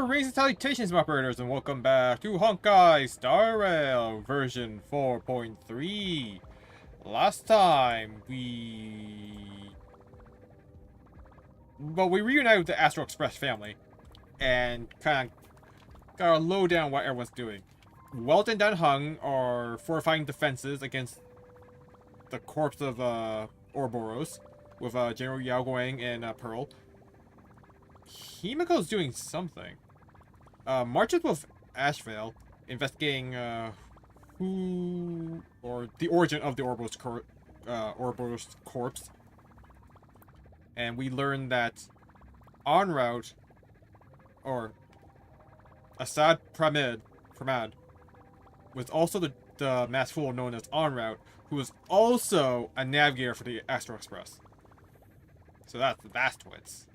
Greetings and salutations, my operators, and welcome back to Honkai Star Rail version 4.3. Last time, we reunited with the Astral Express family, and kind of got a lowdown on what everyone's doing. Welt and Danheng are fortifying defenses against the corpse of Ouroboros, with General Yao Guang and Pearl. Himiko's doing something. Marches with Ashvale, investigating who or the origin of the Ouroboros corpse. And we learned that en route, or Assad Pramad was also the masked fool known as en route, who was also a navigator for the Astral Express. So that's twits.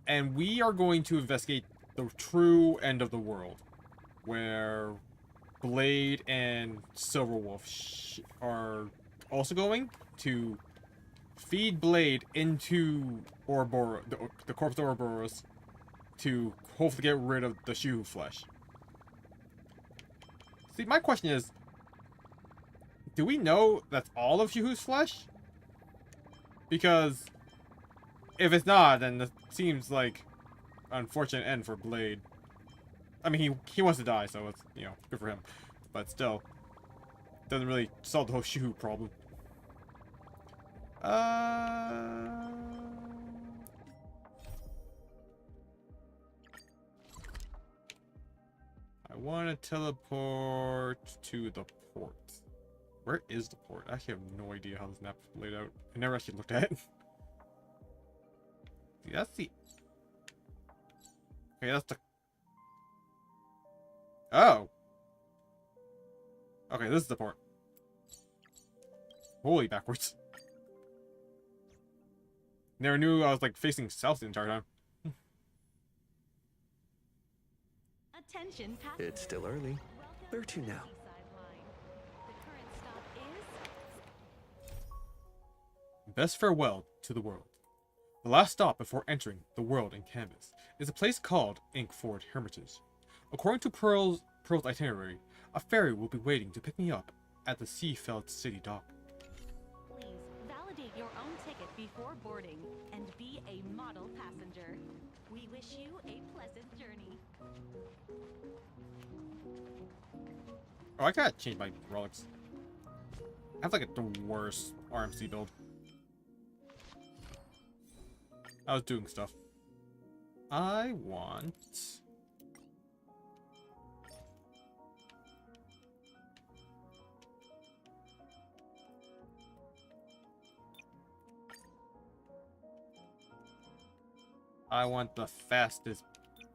And we are going to investigate the true end of the world, where Blade and Silverwolf are also going to feed Blade into Ouroboros, the corpse of Ouroboros, to hopefully get rid of the Shu flesh. See, my question is, do we know that's all of Shuhu's flesh? Because if it's not, then it seems like an unfortunate end for Blade. I mean, he wants to die, so it's, you know, good for him. But still, doesn't really solve the whole Shuhu problem. I want to teleport to the port. Where is the port? I actually have no idea how this map is laid out. I never actually looked at it. See, that's the... Okay, that's the... Oh! Okay, this is the port. Holy backwards. Never knew I was, like, facing south the entire time. Attention, It's still early. Where to now? Best farewell to the world. The last stop before entering the world in canvas is a place called Inkford Hermitage. According to Pearl's itinerary, a ferry will be waiting to pick me up at the Seafeld City dock. Please validate your own ticket before boarding and be a model passenger. We wish you a pleasant journey. Oh, I gotta change my relics. I have like the worst RMC build. I was doing stuff. I want... I want the fastest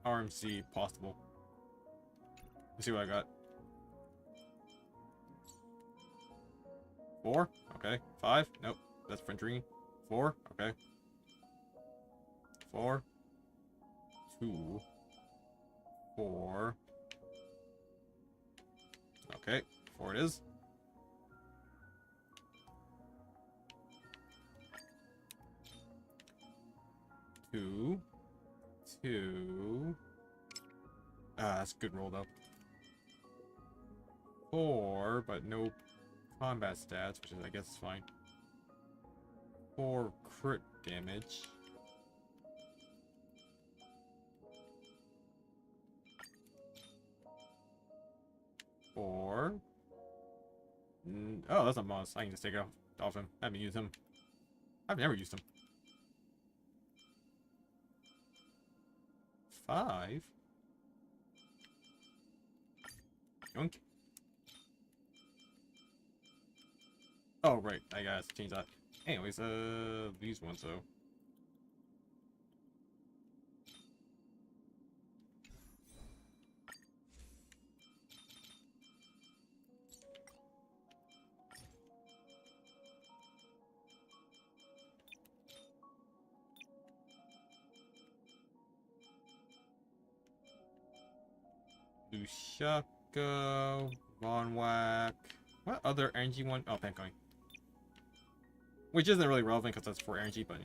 RMC possible. Let's see what I got. 4? Okay. 5? Nope. That's French 4? Okay. 4. 2. 4. Okay. 4 it is. 2. 2. That's a good roll though. 4, but no combat stats, which is, I guess, is fine. 4 crit damage. Or... oh, that's a moss. I can just take it off him. I haven't used him. I've never used him. 5. Yoink. Oh, right. I gotta change that. Anyways, these ones, though. Lushaka, Ronwack. What other energy one? Oh, Pancoin. Which isn't really relevant because that's for energy, but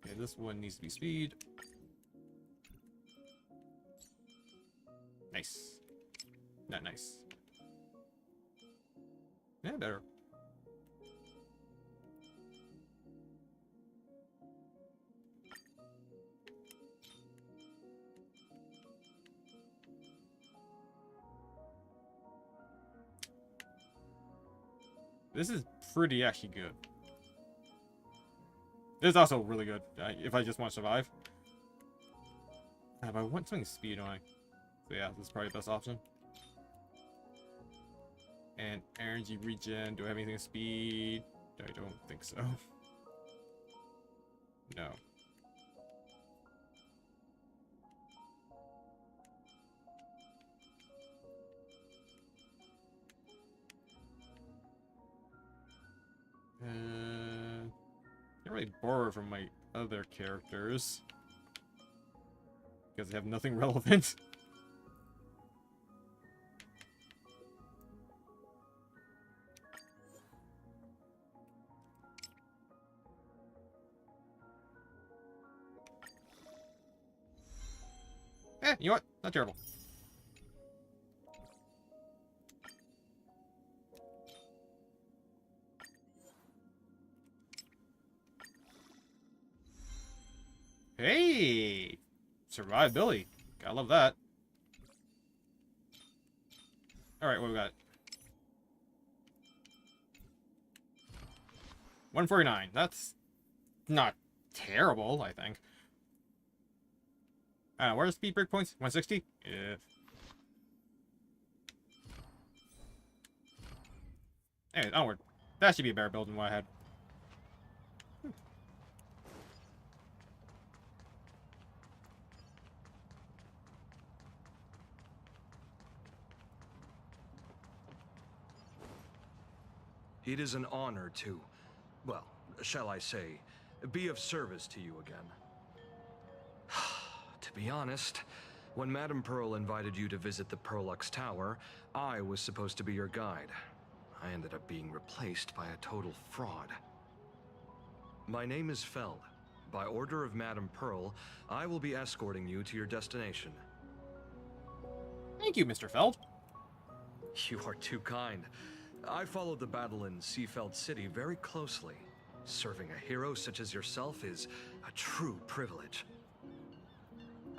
Okay, this one needs to be speed. Nice. Not nice. Yeah, better. This is pretty actually good. This is also really good if I just want to survive. But I want something speed on. So yeah, this is probably the best option. And energy regen. Do I have anything with speed? I don't think so. No. Can't really borrow from my other characters because they have nothing relevant. You know what? Not terrible. Hey! Survivability. Gotta love that. Alright, what we got? 149. That's not terrible, I think. Where's speed break points? 160? Yeah. Anyways, onward. That should be a better build than what I had. It is an honor to, well, shall I say, be of service to you again. To be honest, when Madame Pearl invited you to visit the Perlux Tower, I was supposed to be your guide. I ended up being replaced by a total fraud. My name is Feld. By order of Madame Pearl, I will be escorting you to your destination. Thank you, Mr. Feld. You are too kind. I followed the battle in Seafeld City very closely. Serving a hero such as yourself is a true privilege.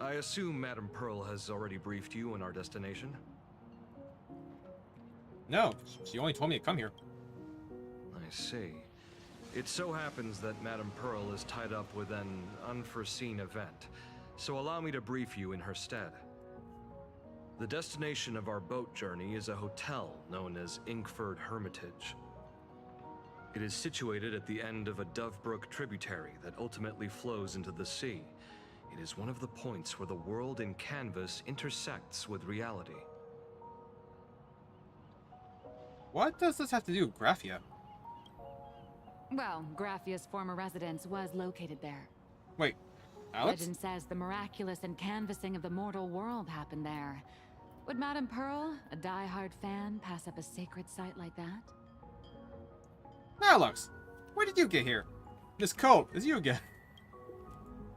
I assume Madame Pearl has already briefed you on our destination? No, she only told me to come here. I see. It so happens that Madame Pearl is tied up with an unforeseen event, so allow me to brief you in her stead. The destination of our boat journey is a hotel known as Inkford Hermitage. It is situated at the end of a Dovebrook tributary that ultimately flows into the sea. It is one of the points where the world in canvas intersects with reality. What does this have to do with Graphia? Well, Graphia's former residence was located there. Wait, Alex? Legend says the miraculous canvassing of the mortal world happened there. Would Madame Pearl, a die-hard fan, pass up a sacred site like that? Alex, where did you get here? This coat is you again.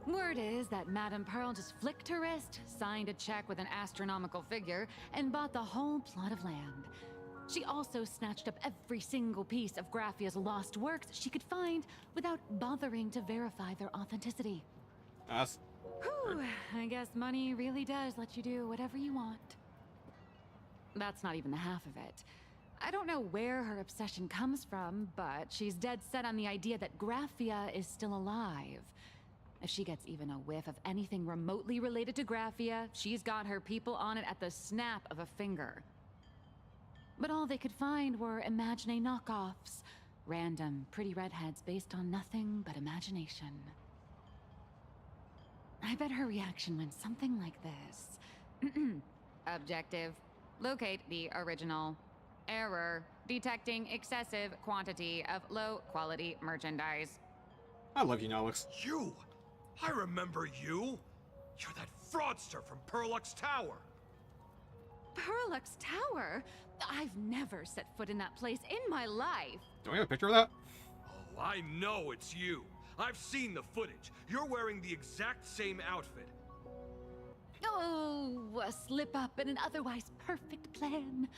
Word is that Madame Pearl just flicked her wrist, signed a check with an astronomical figure, and bought the whole plot of land. She also snatched up every single piece of Graphia's lost works she could find without bothering to verify their authenticity. Whew, I guess money really does let you do whatever you want. That's not even the half of it. I don't know where her obsession comes from, but she's dead set on the idea that Graphia is still alive. If she gets even a whiff of anything remotely related to Graphia, she's got her people on it at the snap of a finger. But all they could find were imaginé knockoffs. Random, pretty redheads based on nothing but imagination. I bet her reaction went something like this. Objective. Locate the original. Error. Detecting excessive quantity of low-quality merchandise. I love you, Alex. You! I remember you! You're that fraudster from Perlux Tower! Perlux Tower? I've never set foot in that place in my life. Do we have a picture of that? Oh, I know it's you. I've seen the footage. You're wearing the exact same outfit. Oh, a slip up in an otherwise perfect plan.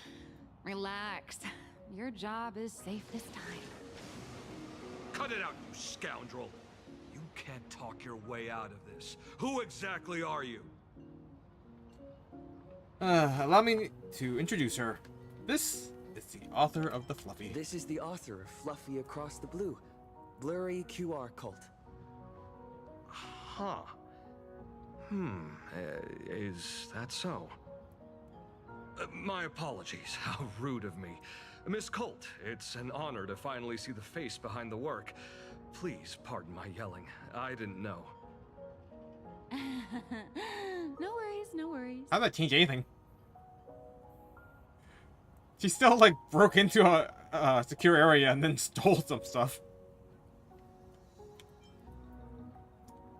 Relax. Your job is safe this time. Cut it out, you scoundrel. You can't talk your way out of this. Who exactly are you? Allow me to introduce her. This is the author of the Fluffy. This is the author of Fluffy Across the Blue, Blurry QR Cult. Huh. Is that so? My apologies. How rude of me. Miss Colt, it's an honor to finally see the face behind the work. Please pardon my yelling. I didn't know. No worries, no worries. How'd that change anything? She still, like, broke into a secure area and then stole some stuff.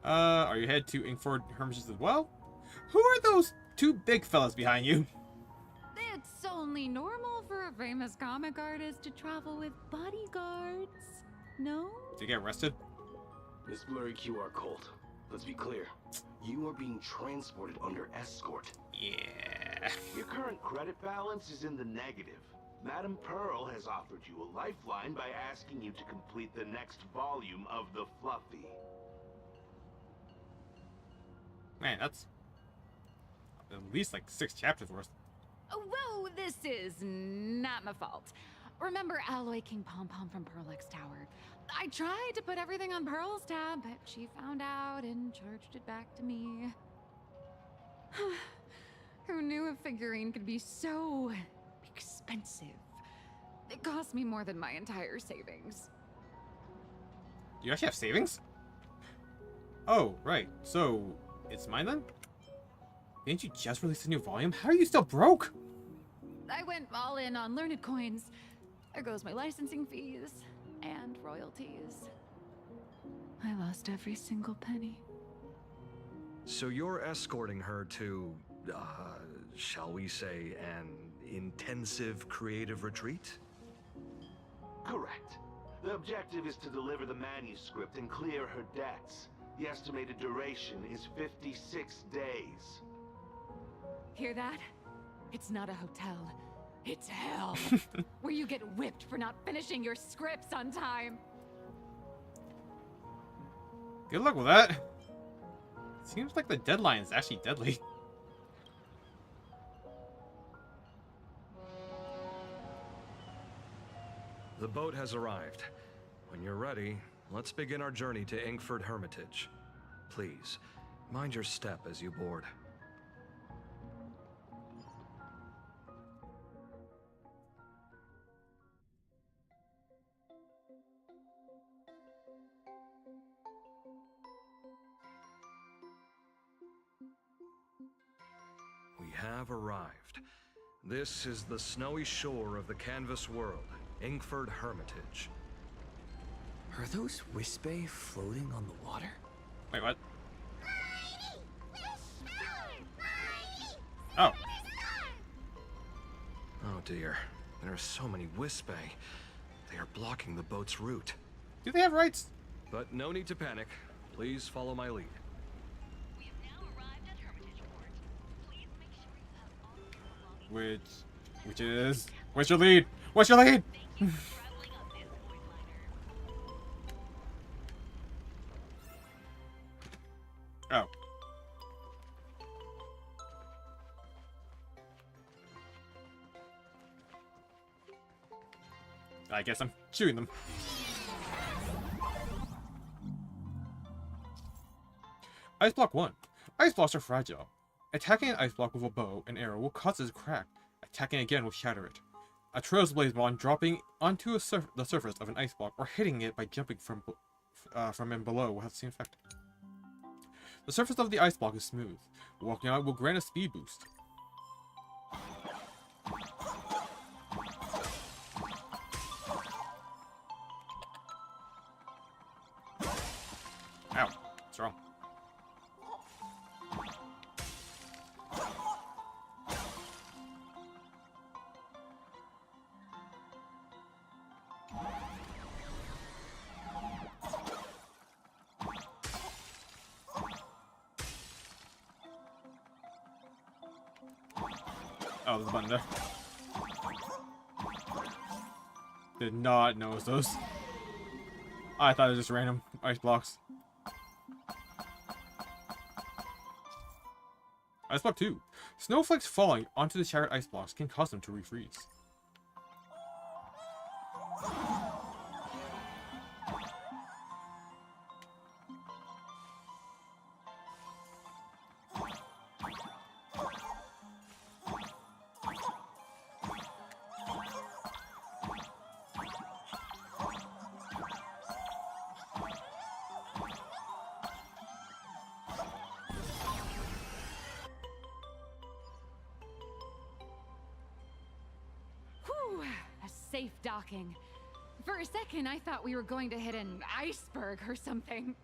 Are you headed to Inkford Hermitage as well? Who are those two big fellas behind you? It's only normal for a famous comic artist to travel with bodyguards. No? Did you get arrested? Miss Blurry QR Colt, let's be clear. You are being transported under escort. Yeah. Your current credit balance is in the negative. Madam Pearl has offered you a lifeline by asking you to complete the next volume of the Fluffy. Man, that's at least like 6 chapters worth. Whoa, this is not my fault. Remember Alloy King Pom Pom from Pearl-X Tower? I tried to put everything on Pearl's tab, but she found out and charged it back to me. Who knew a figurine could be so expensive? It cost me more than my entire savings. Do you actually have savings? Oh, right. So, it's mine then? Didn't you just release a new volume? How are you still broke? I went all in on learned coins. There goes my licensing fees and royalties. I lost every single penny. So you're escorting her to, shall we say, an intensive creative retreat? Correct. The objective is to deliver the manuscript and clear her debts. The estimated duration is 56 days. Hear that? It's not a hotel. It's hell. Where you get whipped for not finishing your scripts on time. Good luck with that. Seems like the deadline is actually deadly. The boat has arrived. When you're ready, let's begin our journey to Inkford Hermitage. Please, mind your step as you board. We have arrived. This is the snowy shore of the canvas world, Inkford Hermitage. Are those Wispay floating on the water? Wait, what? Oh. Oh dear, there are so many Wispay. They are blocking the boat's route. Do they have rights? But no need to panic. Please follow my lead. We have now arrived at Hermitage Port. Please make sure you have all of your belongings. Which is... What's your lead? What's your lead? Thank you for traveling on this void liner. Oh. I guess I'm shooting them. Ice block 1. Ice blocks are fragile. Attacking an ice block with a bow and arrow will cause it to crack. Attacking again will shatter it. A trail's blaze bond dropping onto the surface of an ice block or hitting it by jumping from and below will have the same effect. The surface of the ice block is smooth. Walking on it will grant a speed boost. Ow. What's wrong? Oh, there's a button there. Did not notice those. I thought it was just random ice blocks. Ice block 2. Snowflakes falling onto the shattered ice blocks can cause them to refreeze. Whew, a safe docking. For a second, I thought we were going to hit an iceberg or something.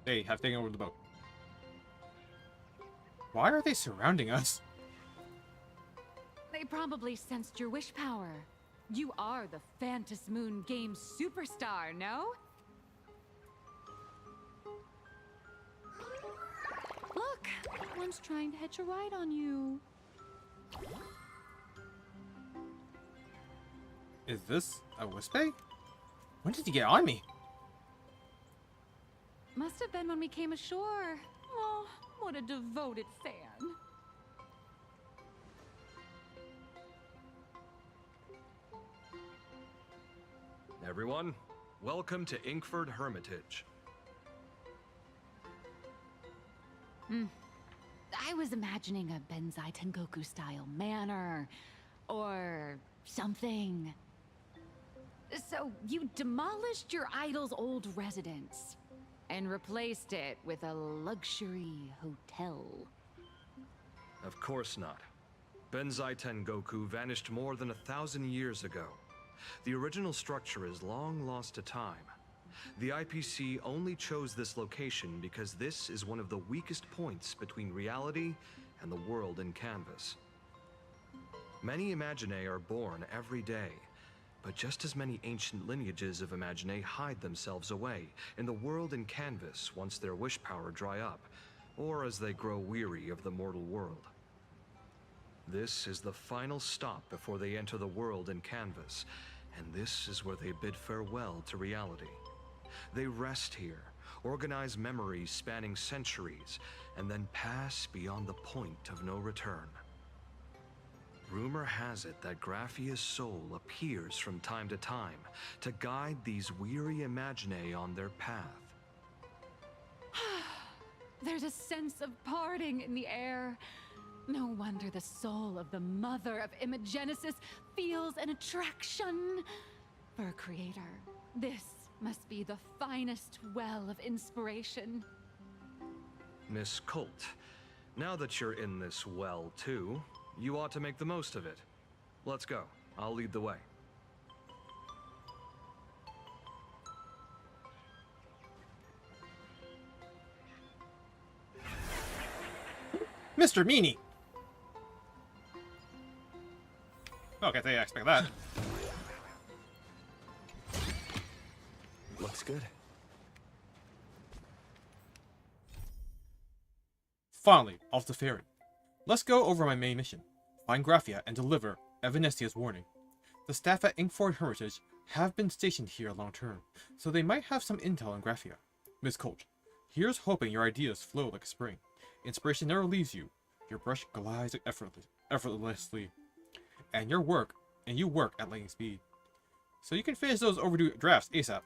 They have taken over the boat. Why are they surrounding us? They probably sensed your wish power. You are the Phantasy Moon game superstar, no? Look, one's trying to hitch a ride on you. Is this a Wispe? When did he get on me? Must have been when we came ashore. Oh, what a devoted fan. Everyone, welcome to Inkford Hermitage. I was imagining a Benzai Tengoku style manor or something. So you demolished your idol's old residence and replaced it with a luxury hotel. Of course not. Benzai Tengoku vanished more than 1,000 years ago. The original structure is long lost to time. The IPC only chose this location because this is one of the weakest points between reality and the world in canvas. Many Imaginae are born every day, but just as many ancient lineages of Imaginae hide themselves away in the world in canvas once their wish power dry up, or as they grow weary of the mortal world. This is the final stop before they enter the world in canvas, and this is where they bid farewell to reality. They rest here, organize memories spanning centuries, and then pass beyond the point of no return. Rumor has it that Graphia's soul appears from time to time to guide these weary Imaginae on their path. There's a sense of parting in the air. No wonder the soul of the mother of Imagenesis feels an attraction for a creator. This must be the finest well of inspiration. Miss Colt, now that you're in this well too, you ought to make the most of it. Let's go. I'll lead the way. Mr. Meanie! Okay, I expect that. Looks good. Finally, off the ferry. Let's go over my main mission. Find Graphia and deliver Evanesia's warning. The staff at Inkford Hermitage have been stationed here long term, so they might have some intel on Graphia. Miss Colt, here's hoping your ideas flow like a spring. Inspiration never leaves you. Your brush glides effortlessly. And you work at lightning speed. So you can finish those overdue drafts ASAP.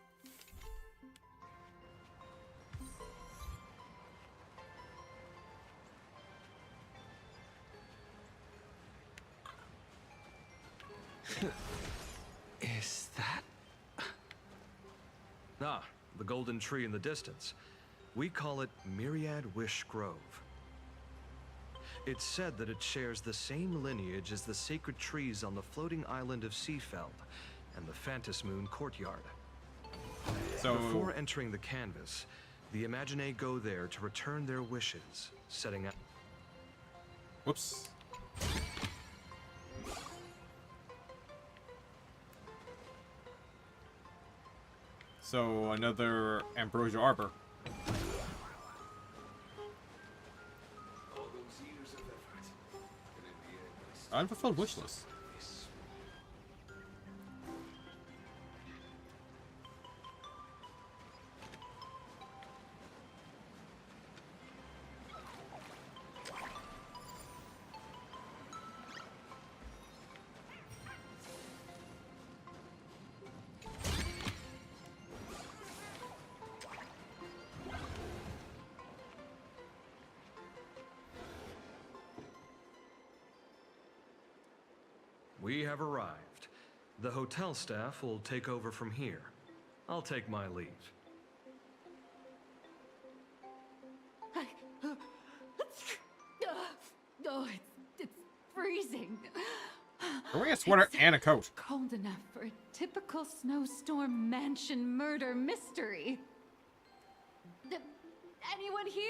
Is that... Ah, the golden tree in the distance. We call it Myriad Wish Grove. It's said that it shares the same lineage as the sacred trees on the floating island of Seafeld and the Phantasy Moon courtyard. So Before entering the canvas, the Imaginae go there to return their wishes, setting up... whoops. So another Ambrosia Arbor. All those years of effort. Unfulfilled wish list. We have arrived. The hotel staff will take over from here. I'll take my leave. Oh, it's freezing. We're wearing a sweater It's and a coat. Cold enough for a typical snowstorm mansion murder mystery. Anyone here?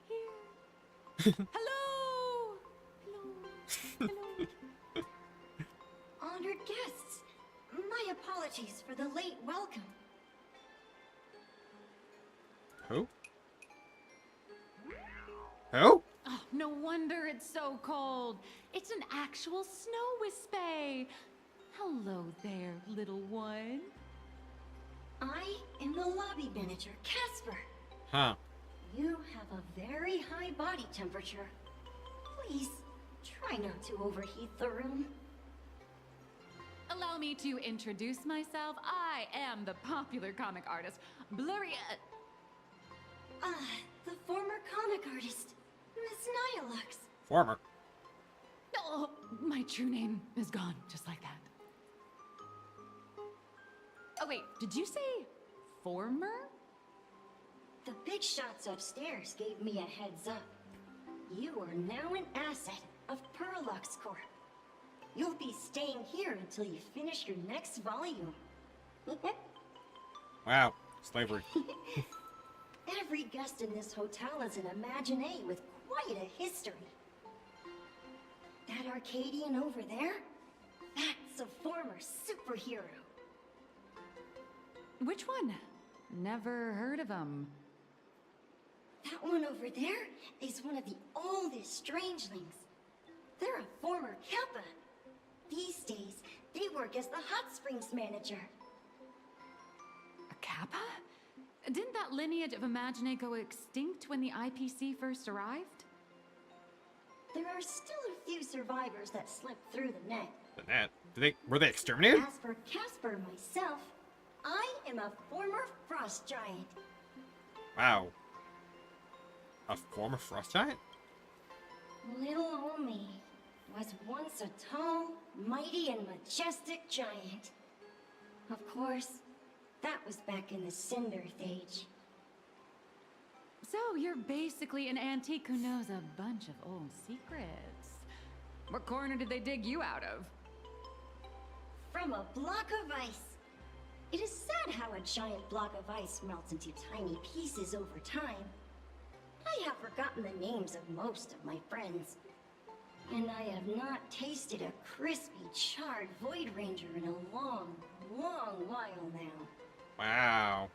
Here. Hello? Hello? Hello? Honored guests, my apologies for the late welcome. Who? Who? Oh, no wonder it's so cold. It's an actual snow wispy. Hello there, little one. I am the lobby manager, Casper. Huh. You have a very high body temperature. Please, try not to overheat the room. Allow me to introduce myself. I am the popular comic artist, Blurry. The former comic artist, Miss Nihilux. Former. Oh, my true name is gone, just like that. Oh wait, did you say former? The big shots upstairs gave me a heads up. You are now an asset of Perlux Corp. You'll be staying here until you finish your next volume. Wow. Slavery. Every guest in this hotel is an Imaginé with quite a history. That Arcadian over there? That's a former superhero. Which one? Never heard of him. That one over there is one of the oldest strangelings. They're a former Kappa. These days, they work as the hot springs manager. A Kappa? Didn't that lineage of Imaginé go extinct when the IPC first arrived? There are still a few survivors that slipped through the net. The net. Were they exterminated? As for Casper myself, I am a former frost giant. Wow. A former frost giant? Little old me was once a tall, mighty, and majestic giant. Of course, that was back in the Cinder Age. So you're basically an antique who knows a bunch of old secrets. What corner did they dig you out of? From a block of ice. It is sad how a giant block of ice melts into tiny pieces over time. I have forgotten the names of most of my friends. And I have not tasted a crispy, charred Void Ranger in a long, long while now. Wow.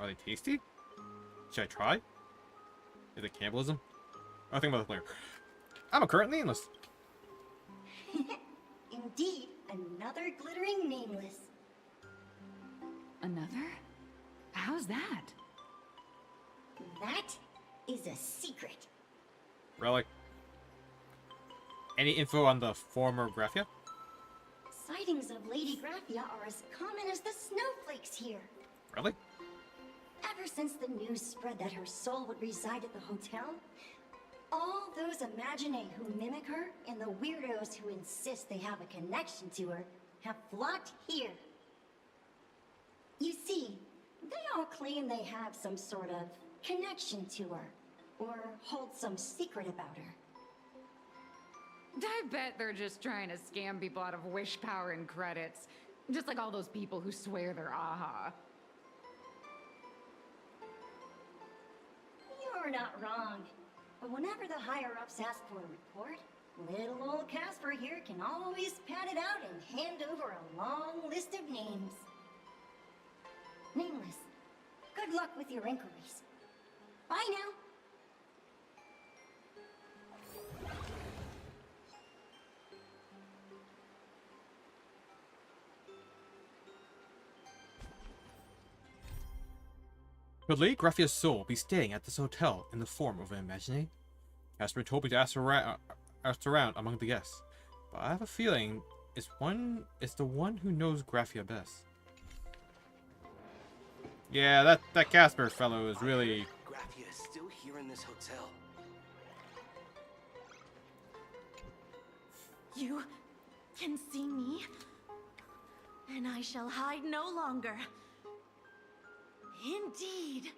Are they tasty? Should I try? Is it cannibalism? I think about the player. I'm a current nameless. Indeed, another glittering nameless. Another? How's that? That is a secret. Really? Any info on the former Graphia? Sightings of Lady Graphia are as common as the snowflakes here. Really? Ever since the news spread that her soul would reside at the hotel, all those Imaginé who mimic her and the weirdos who insist they have a connection to her have flocked here. You see, they all claim they have some sort of connection to her, or hold some secret about her. I bet they're just trying to scam people out of wish power and credits. Just like all those people who swear they're AHA. You're not wrong. But whenever the higher-ups ask for a report, little old Casper here can always pad it out and hand over a long list of names. Nameless, good luck with your inquiries. Bye now. Could Lady Graffia's soul be staying at this hotel in the form of an imaginary? Casper told me to ask around among the guests, but I have a feeling it's the one who knows Graffia best. Yeah, that Casper fellow is really... Graffia is still here in this hotel. You can see me, and I shall hide no longer. Indeed,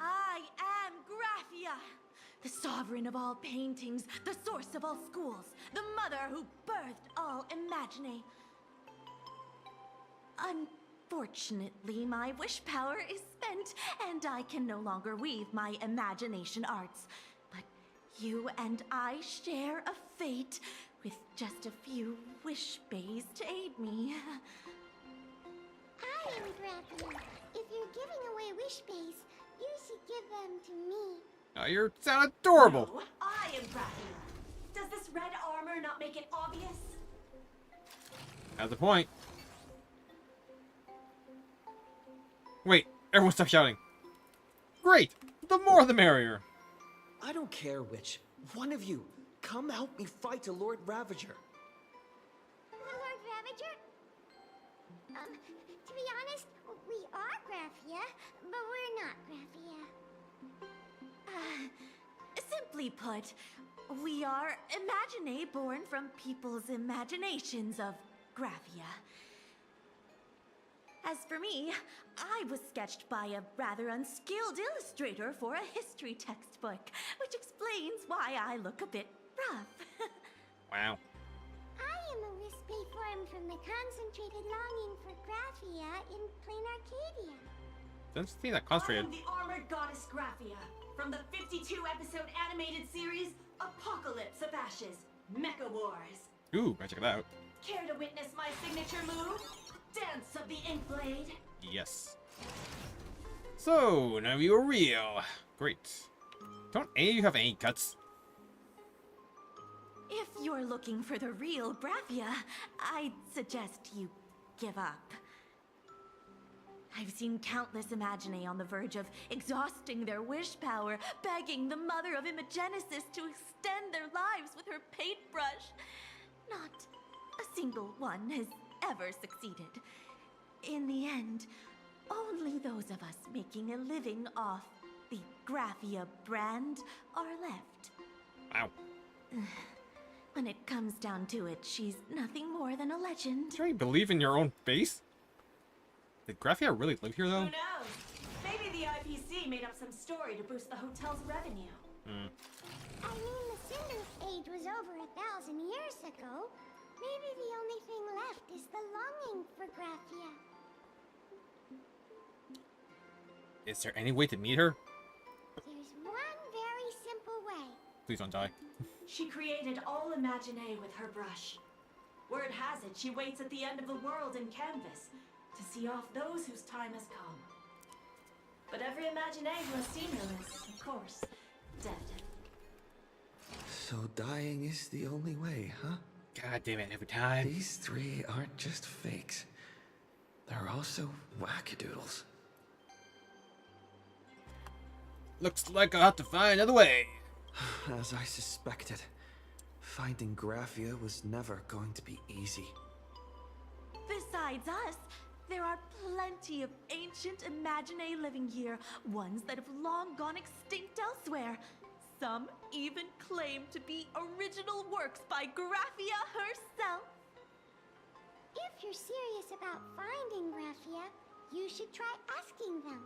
I am Graffia, the sovereign of all paintings, the source of all schools, the mother who birthed all Imagine. Unfortunately, my wish power is spent, and I can no longer weave my imagination arts. But you and I share a fate, with just a few wish bays to aid me. I am Graffia. If you're giving away wish bays, you should give them to me. Oh, you sound adorable. No, I am Graffia. Does this red armor not make it obvious? Has a point. Wait, everyone stop shouting. Great! The more the merrier. I don't care which. One of you, come help me fight the Lord Ravager. Lord Ravager? To be honest, we are Graffia, but we're not Graffia. Simply put, we are Imagine born from people's imaginations of Graffia. As for me, I was sketched by a rather unskilled illustrator for a history textbook, which explains why I look a bit rough. Wow. I am a wispy form from the concentrated longing for Graffia in plain Arcadia. Doesn't seem that I concentrated. am the armored goddess Graffia from the 52-episode animated series Apocalypse of Ashes, Mecha Wars. Ooh, I check it out. Care to witness my signature move? Dance of the Inkblade. Yes. So, now you're real. Great. Don't any of you have any guts? If you're looking for the real Graffia, I'd suggest you give up. I've seen countless Imagine on the verge of exhausting their wish power, begging the mother of Imagenesis to extend their lives with her paintbrush. Not a single one has ever succeeded. In the end, only those of us making a living off the Graffia brand are left. Wow. When it comes down to it, she's nothing more than a legend. Do you believe in your own face? Did Graffia really live here, though? Who knows? Maybe the IPC made up some story to boost the hotel's revenue. I mean, the Cinder's age was over 1,000 years ago. Maybe the only thing left is the longing for Graffia. Is there any way to meet her? There's one very simple way. Please don't die. She created all Imagine with her brush. Word has it, she waits at the end of the world in canvas to see off those whose time has come. But every Imagine who has seen her is, of course, dead. So dying is the only way, huh? God damn it, every time. These three aren't just fakes. They're also wackadoodles. Looks like I'll have to find another way. As I suspected, finding Graffia was never going to be easy. Besides us, there are plenty of ancient Imagine living here, ones that have long gone extinct elsewhere. Some even claim to be original works by Graffia herself. If you're serious about finding Graffia, you should try asking them.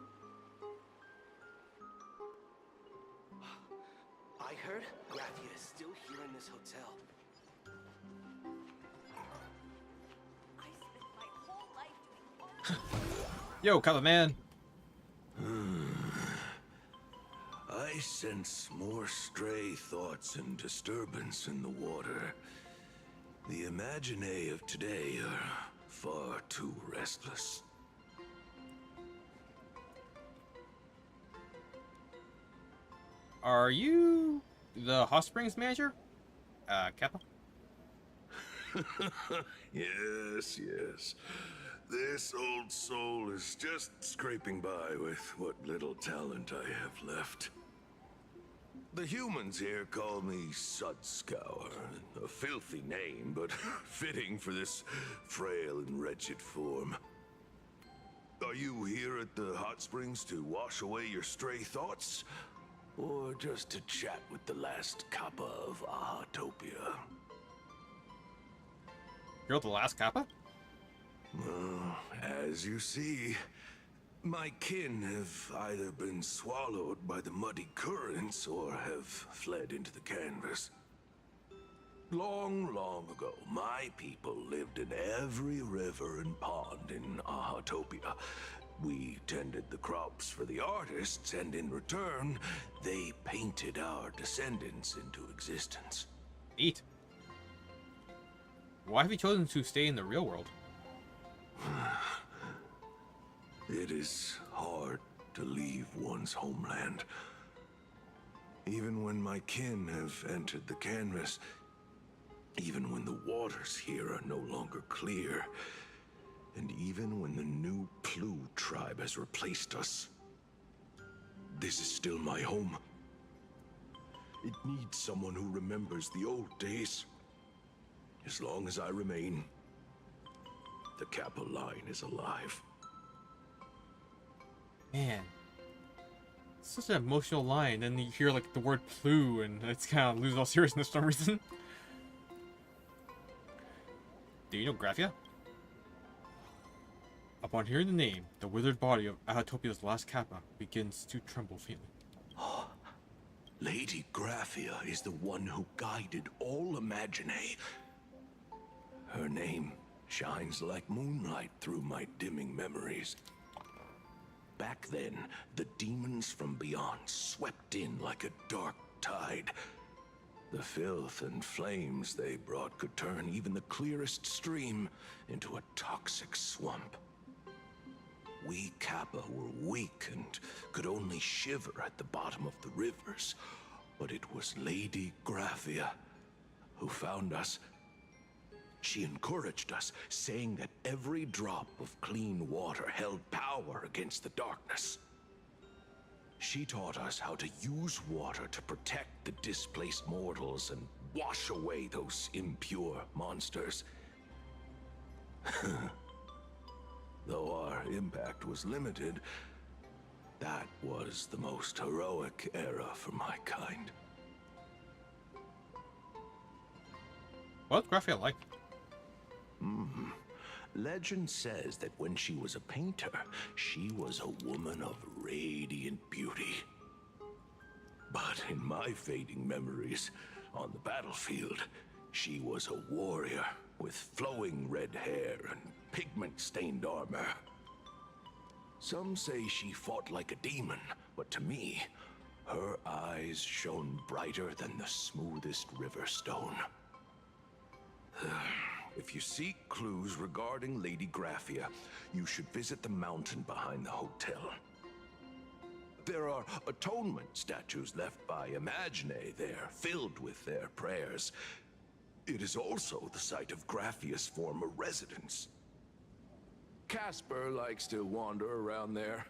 I heard Graffia is still here in this hotel. I spent my whole life doing art. Yo, Color Man. I sense more stray thoughts and disturbance in the water. The Imagine of today are far too restless. Are you the Hot Springs manager? Kappa? Yes, yes. This old soul is just scraping by with what little talent I have left. The humans here call me Sudscour, a filthy name, but fitting for this frail and wretched form. Are you here at the hot springs to wash away your stray thoughts? Or just to chat with the last Kappa of Ahatopia? You're the last Kappa? Well, as you see, my kin have either been swallowed by the muddy currents or have fled into the canvas. Long, long ago, my people lived in every river and pond in Ahatopia. We tended the crops for the artists, and in return, they painted our descendants into existence. Neat. Why have you chosen to stay in the real world? It is hard to leave one's homeland. Even when my kin have entered the canvas, even when the waters here are no longer clear, and even when the new Plu tribe has replaced us, this is still my home. It needs someone who remembers the old days. As long as I remain, the Kappa line is alive. Man. It's such an emotional line, then you hear like the word Plu and it's kind of loses all seriousness for some reason. Do you know Graphia? Upon hearing the name, the withered body of Ahatopia's last Kappa begins to tremble faintly. Lady Graphia is the one who guided all Imagine. Her name shines like moonlight through my dimming memories. Back then, the demons from beyond swept in like a dark tide. The filth and flames they brought could turn even the clearest stream into a toxic swamp. We Kappa were weak and could only shiver at the bottom of the rivers, but it was Lady Graphia who found us. She encouraged us, saying that every drop of clean water held power against the darkness. She taught us how to use water to protect the displaced mortals and wash away those impure monsters. Though our impact was limited, that was the most heroic era for my kind. What's Graphia like? Legend says that when she was a painter, she was a woman of radiant beauty. But in my fading memories, on the battlefield, she was a warrior with flowing red hair and pigment-stained armor. Some say she fought like a demon, but to me, her eyes shone brighter than the smoothest river stone. If you seek clues regarding Lady Graphia, you should visit the mountain behind the hotel. There are atonement statues left by Imagine there, filled with their prayers. It is also the site of Graphia's former residence. Casper likes to wander around there.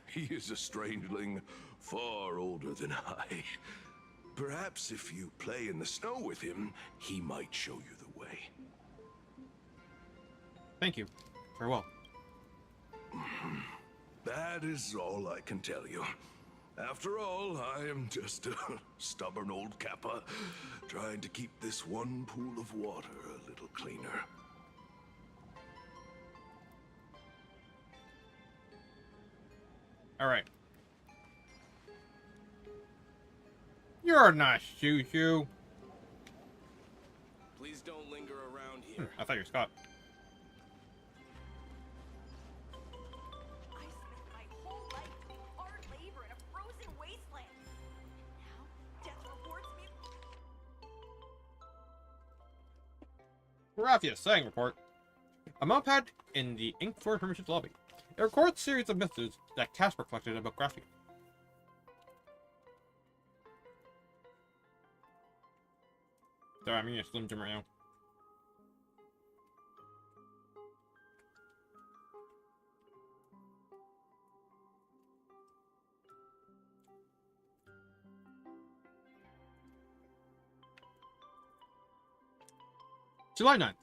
He is a strangeling far older than I. Perhaps if you play in the snow with him, he might show you the way. Thank you. Farewell. That is all I can tell you. After all, I am just a stubborn old Kappa, trying to keep this one pool of water a little cleaner. Alright. You're not Shoo-Shoo. Please don't linger around here. I thought you were Scott. I spent my whole life doing hard labor in a frozen wasteland. Now, death rewards me. Graphia Sang Report. A map pad in the Ink Sword Permissions lobby. It records a series of messages that Casper collected about Graphia. Sorry, I'm using a Slim Jim right now. July 9th.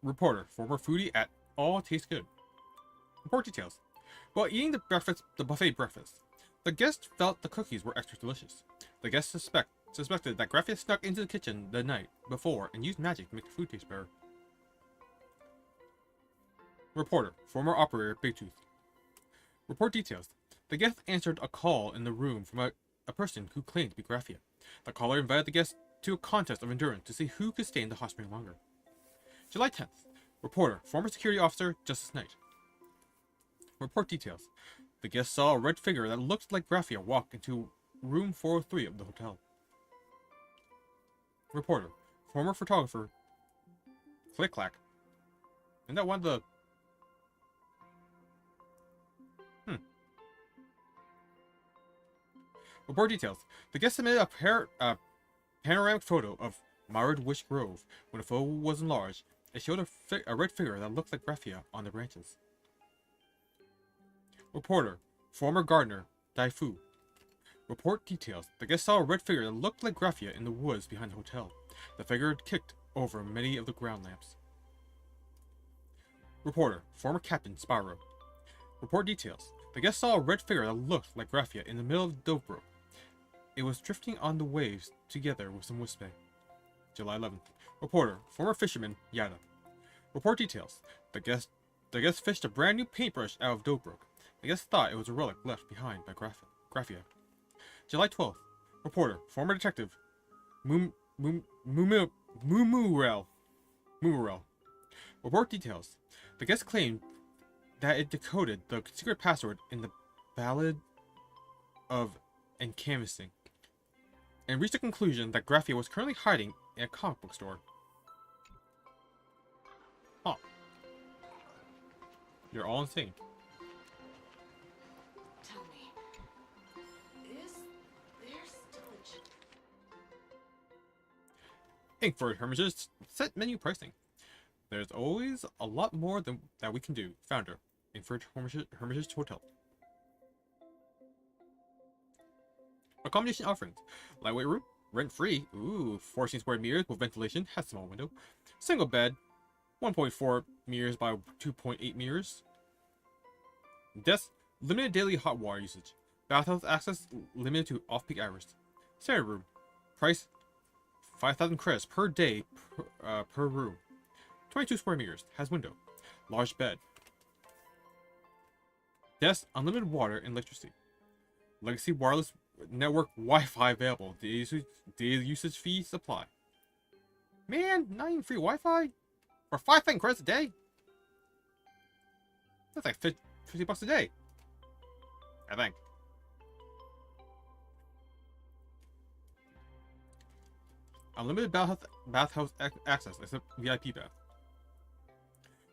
Reporter, former foodie at All Tastes Good. Report details. While eating the buffet breakfast, the guest felt the cookies were extra delicious. The guest suspected that Graphia snuck into the kitchen the night before and used magic to make the food taste better. Reporter, former operator, Big Tooth. Report details. The guest answered a call in the room from a person who claimed to be Graphia. The caller invited the guest to a contest of endurance to see who could stay in the hot spring longer. July 10th. Reporter, former security officer, Justice Knight. Report details. The guest saw a red figure that looked like Graphia walk into room 403 of the hotel. Reporter, former photographer, Click Clack. Isn't that one of the... Report details. The guest submitted a panoramic photo of Marred Wish Grove. When the photo was enlarged, it showed a red figure that looked like Graphia on the branches. Reporter, former gardener, Dai Fu. Report details. The guest saw a red figure that looked like Graphia in the woods behind the hotel. The figure had kicked over many of the ground lamps. Reporter, former Captain Sparrow. Report details. The guest saw a red figure that looked like Graphia in the middle of Dovebrook. It was drifting on the waves together with some wispy. July 11th. Reporter, former fisherman, Yada. Report details. The guest fished a brand new paintbrush out of Dovebrook. The guest thought it was a relic left behind by Graphia. July 12th. Reporter, former detective, Mumurel. Report details. The guest claimed that it decoded the secret password in the Ballad of Canvassing, and reached a conclusion that Graphia was currently hiding in a comic book store. Huh. You're all insane. Tell me, is there still a Inkford Hermitage's set menu pricing. There's always a lot more that we can do. Founder, Inkford Hermitage Hotel. Accommodation offerings. Lightweight room, rent-free. Ooh, 14 square meters with ventilation, has small window. Single bed, 1.4 meters by 2.8 meters. Desk, limited daily hot water usage. Bathhouse access, limited to off-peak hours. Standard room. Price, 5,000 credits per day per room. 22 square meters, has window. Large bed. Desk, unlimited water and electricity. Legacy wireless network Wi-Fi available. Daily usage fee supply. Man, not even free Wi-Fi? For 5,000 credits a day? That's like 50 bucks a day. I think. Unlimited bathhouse access, except VIP bath.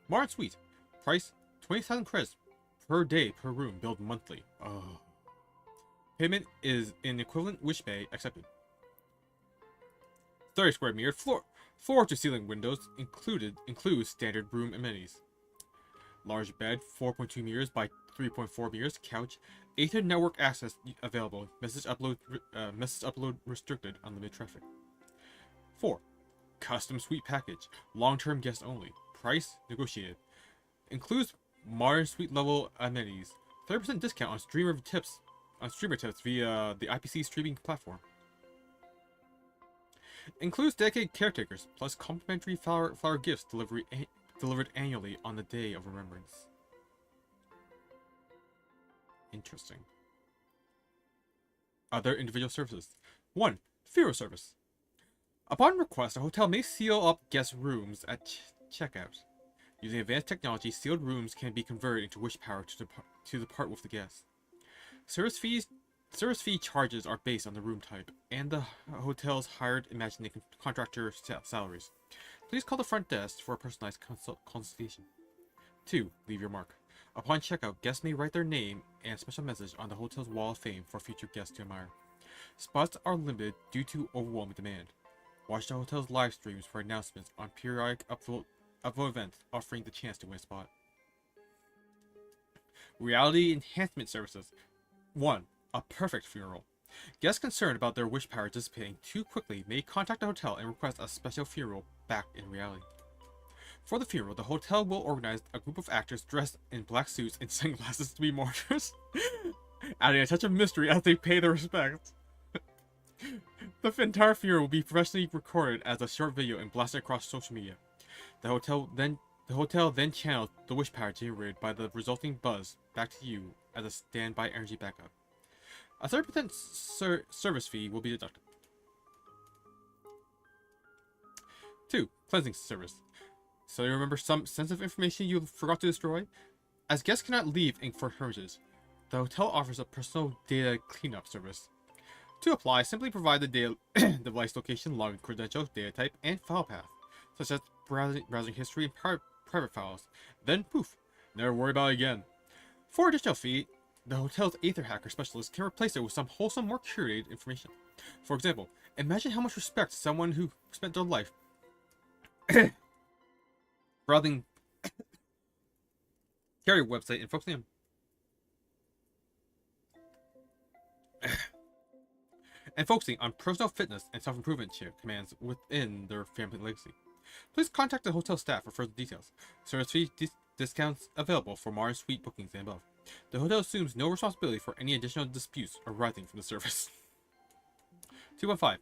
Modern suite. Price, 20,000 credits per day per room, billed monthly. Oh. Payment is in equivalent wish pay accepted. 30 square meter floor to ceiling windows includes standard room amenities. Large bed, 4.2 meters by 3.4 meters, couch, Ether network access available, message upload restricted, unlimited traffic. 4. Custom suite package, long-term guest only, price negotiated. Includes modern suite level amenities, 30% discount on streamer tips via the IPC streaming platform. Includes dedicated caretakers, plus complimentary flower gifts delivered annually on the Day of Remembrance. Interesting. Other individual services. 1. Funeral service. Upon request, a hotel may seal up guest rooms at checkout. Using advanced technology, sealed rooms can be converted into wish power to depart with the guest. Service fee charges are based on the room type and the hotel's hired imagination contractor salaries. Please call the front desk for a personalized consultation. 2. Leave your mark. Upon checkout, guests may write their name and special message on the hotel's wall of fame for future guests to admire. Spots are limited due to overwhelming demand. Watch the hotel's live streams for announcements on periodic upvote events offering the chance to win a spot. Reality enhancement services. 1. A perfect funeral. Guests concerned about their wish power dissipating too quickly may contact the hotel and request a special funeral back in reality. For the funeral, the hotel will organize a group of actors dressed in black suits and sunglasses to be mourners, adding a touch of mystery as they pay their respects. The entire funeral will be professionally recorded as a short video and blasted across social media. The hotel then channels the wish power generated by the resulting buzz back to you as a standby energy backup. A 30% service fee will be deducted. 2. Cleansing service. So you remember some sensitive information you forgot to destroy? As guests cannot leave ink for hermitages, the hotel offers a personal data cleanup service. To apply, simply provide the device location, login credentials, data type, and file path, such as browsing history and private files. Then poof, never worry about it again. For additional fee, the hotel's Aether Hacker specialist can replace it with some wholesome, more curated information. For example, imagine how much respect someone who spent their life browsing carrier website and focusing on personal fitness and self-improvement commands within their family legacy. Please contact the hotel staff for further details. Service fee discounts available for modern suite bookings and above. The hotel assumes no responsibility for any additional disputes arising from the service. 215.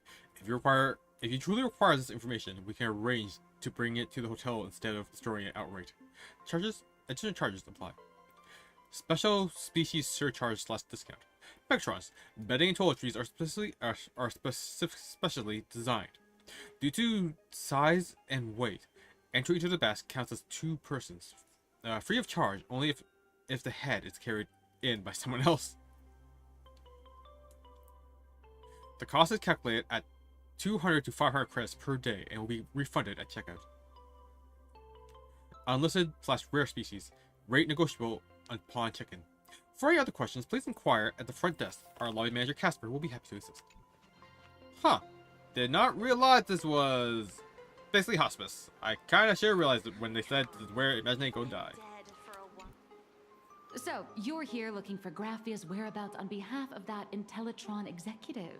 If you truly require this information, we can arrange to bring it to the hotel instead of storing it outright. Additional charges apply. Special species surcharge / discount. Megatrons, bedding and toiletries are specially designed. Due to size and weight, entry into the basket counts as 2 persons. Free of charge, only if the head is carried in by someone else. The cost is calculated at 200 to 500 credits per day and will be refunded at checkout. Unlisted / rare species. Rate negotiable upon check-in. For any other questions, please inquire at the front desk. Our lobby manager Casper will be happy to assist. Huh. Did not realize this was basically hospice. I kinda should have realized it when they said this is where Imaginate go die. So, you're here looking for Graphia's whereabouts on behalf of that Intellitron executive.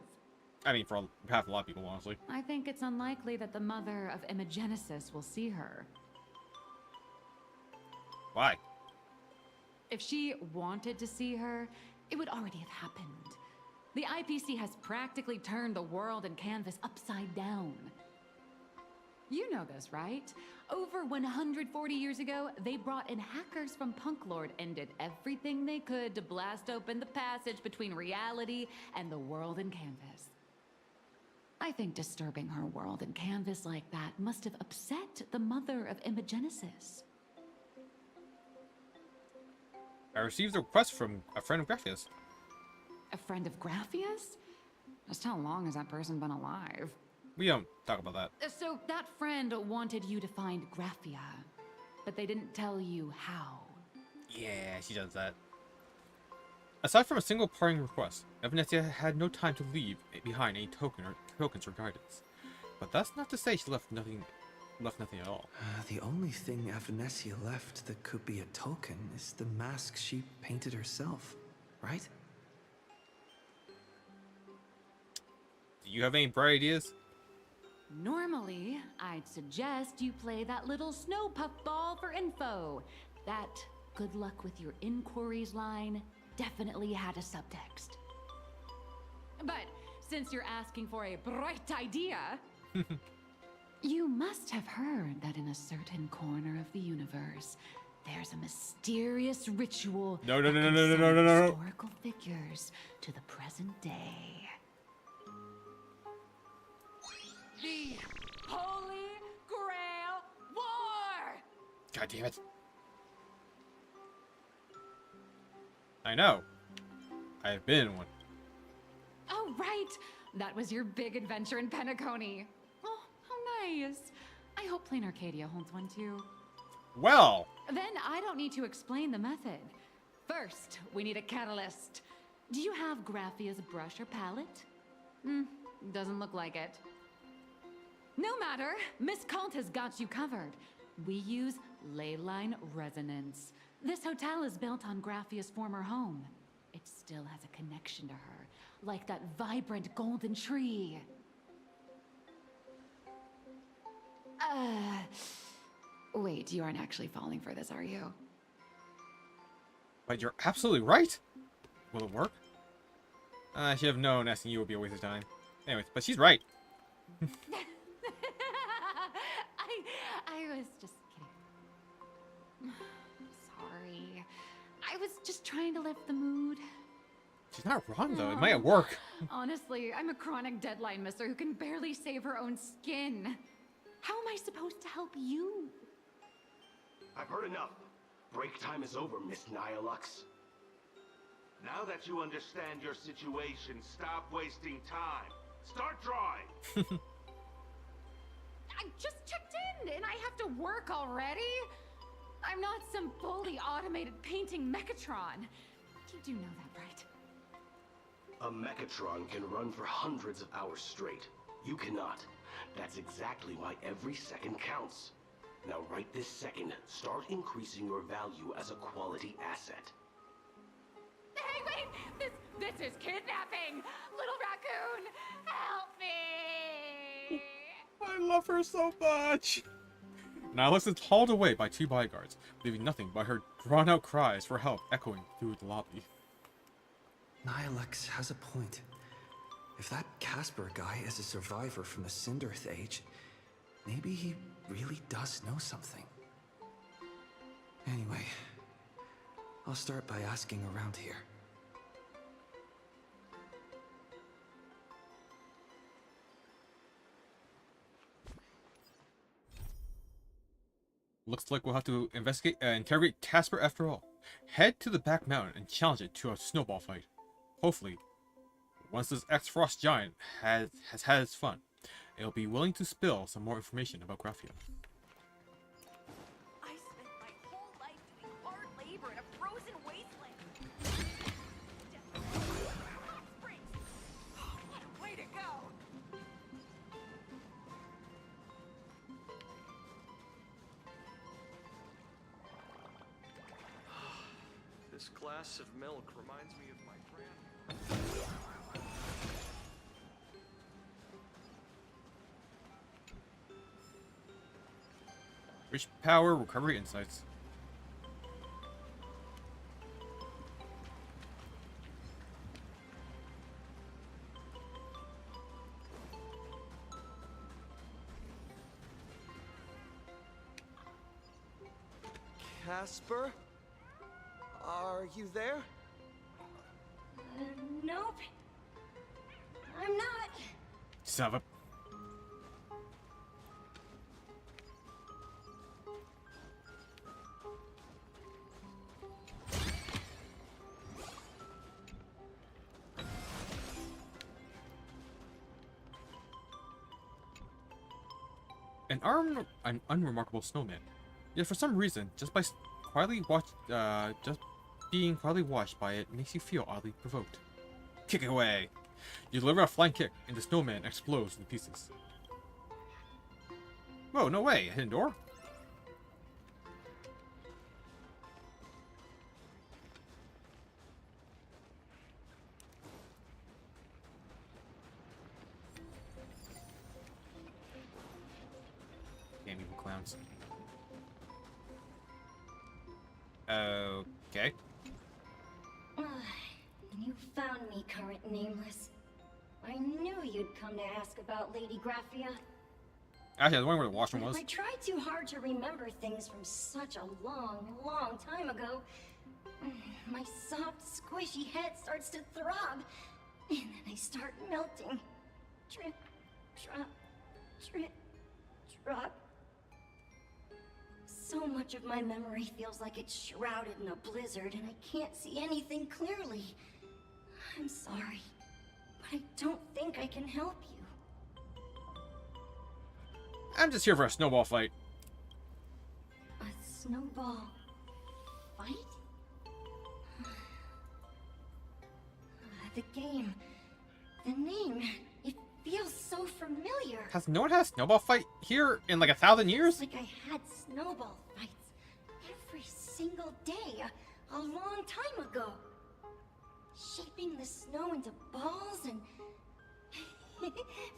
I mean, for behalf of a lot of people, honestly. I think it's unlikely that the mother of Imagenesis will see her. Why? If she wanted to see her, it would already have happened. The IPC has practically turned the world and canvas upside down. You know this, right? Over 140 years ago, they brought in hackers from Punklord and did everything they could to blast open the passage between reality and the world and canvas. I think disturbing her world and canvas like that must have upset the mother of Imagenesis. I received a request from a friend of Graphia's. A friend of Graphia's? Just how long has that person been alive? We don't talk about that. So that friend wanted you to find Graphia, but they didn't tell you how. Yeah, she does that. Aside from a single parting request, Venetia had no time to leave behind any tokens or guidance. But that's not to say she left nothing at all. The only thing Venetia left that could be a token is the mask she painted herself, right? Do you have any bright ideas? Normally, I'd suggest you play that little snow puffball for info. That good luck with your inquiries line definitely had a subtext. But since you're asking for a bright idea, you must have heard that in a certain corner of the universe, there's a mysterious ritual No. historical figures to the present day. The Holy Grail War! God damn it. I know. I've been in one. Oh, right! That was your big adventure in Penacony. Oh, how nice. I hope Plain Arcadia holds one too. Well! Then I don't need to explain the method. First, we need a catalyst. Do you have Graphia's brush or palette? Doesn't look like it. No matter, Miss Kalt has got you covered. We use leyline resonance. This hotel is built on Graphia's former home. It still has a connection to her, like that vibrant golden tree. Wait, you aren't actually falling for this, are you? But you're absolutely right. Will it work? I should have known asking you would be a waste of time. Anyways, but she's right. I was just kidding. Sorry. I was just trying to lift the mood. She's not wrong, though. It might work. Honestly, I'm a chronic deadline misser who can barely save her own skin. How am I supposed to help you? I've heard enough. Break time is over, Miss Nihilux. Now that you understand your situation, stop wasting time. Start drawing! I just checked in, and I have to work already? I'm not some fully automated painting Mechatron. You do know that, right? A Mechatron can run for hundreds of hours straight. You cannot. That's exactly why every second counts. Now right this second, start increasing your value as a quality asset. Hey, wait! This is kidnapping! Little raccoon, help me! I love her so much. Nihilux is hauled away by 2 bodyguards, leaving nothing but her drawn-out cries for help echoing through the lobby. Nihilux has a point. If that Casper guy is a survivor from the Cinderth Age, maybe he really does know something. Anyway, I'll start by asking around here. Looks like we'll have to interrogate Casper after all. Head to the back mountain and challenge it to a snowball fight. Hopefully, once this X-Frost giant has had its fun, it'll be willing to spill some more information about Graphia. I spent my whole life doing hard labor in a frozen wasteland. Hot springs. What a way to go! This glass of milk reminds me of my grand... Rich power recovery insights. Casper? Are you there? Nope. I'm not. Son of a... An unremarkable snowman. Yet for some reason, just being quietly watched by it makes you feel oddly provoked. Kick it away! You deliver a flying kick, and the snowman explodes in pieces. Whoa, no way! A hidden door? Damn evil clowns. Okay. You found me, current nameless. I knew you'd come to ask about Lady Graphia. Actually, I was wondering where the washroom was. I tried too hard to remember things from such a long, long time ago. My soft, squishy head starts to throb, and then I start melting. Drip, drop, drip, drop. So much of my memory feels like it's shrouded in a blizzard, and I can't see anything clearly. I'm sorry, but I don't think I can help you. I'm just here for a snowball fight. A snowball fight? The game, the name, it feels so familiar. Has no one had a snowball fight here in like 1,000 years? It's like I had snowball fights every single day a long time ago. shaping the snow into balls and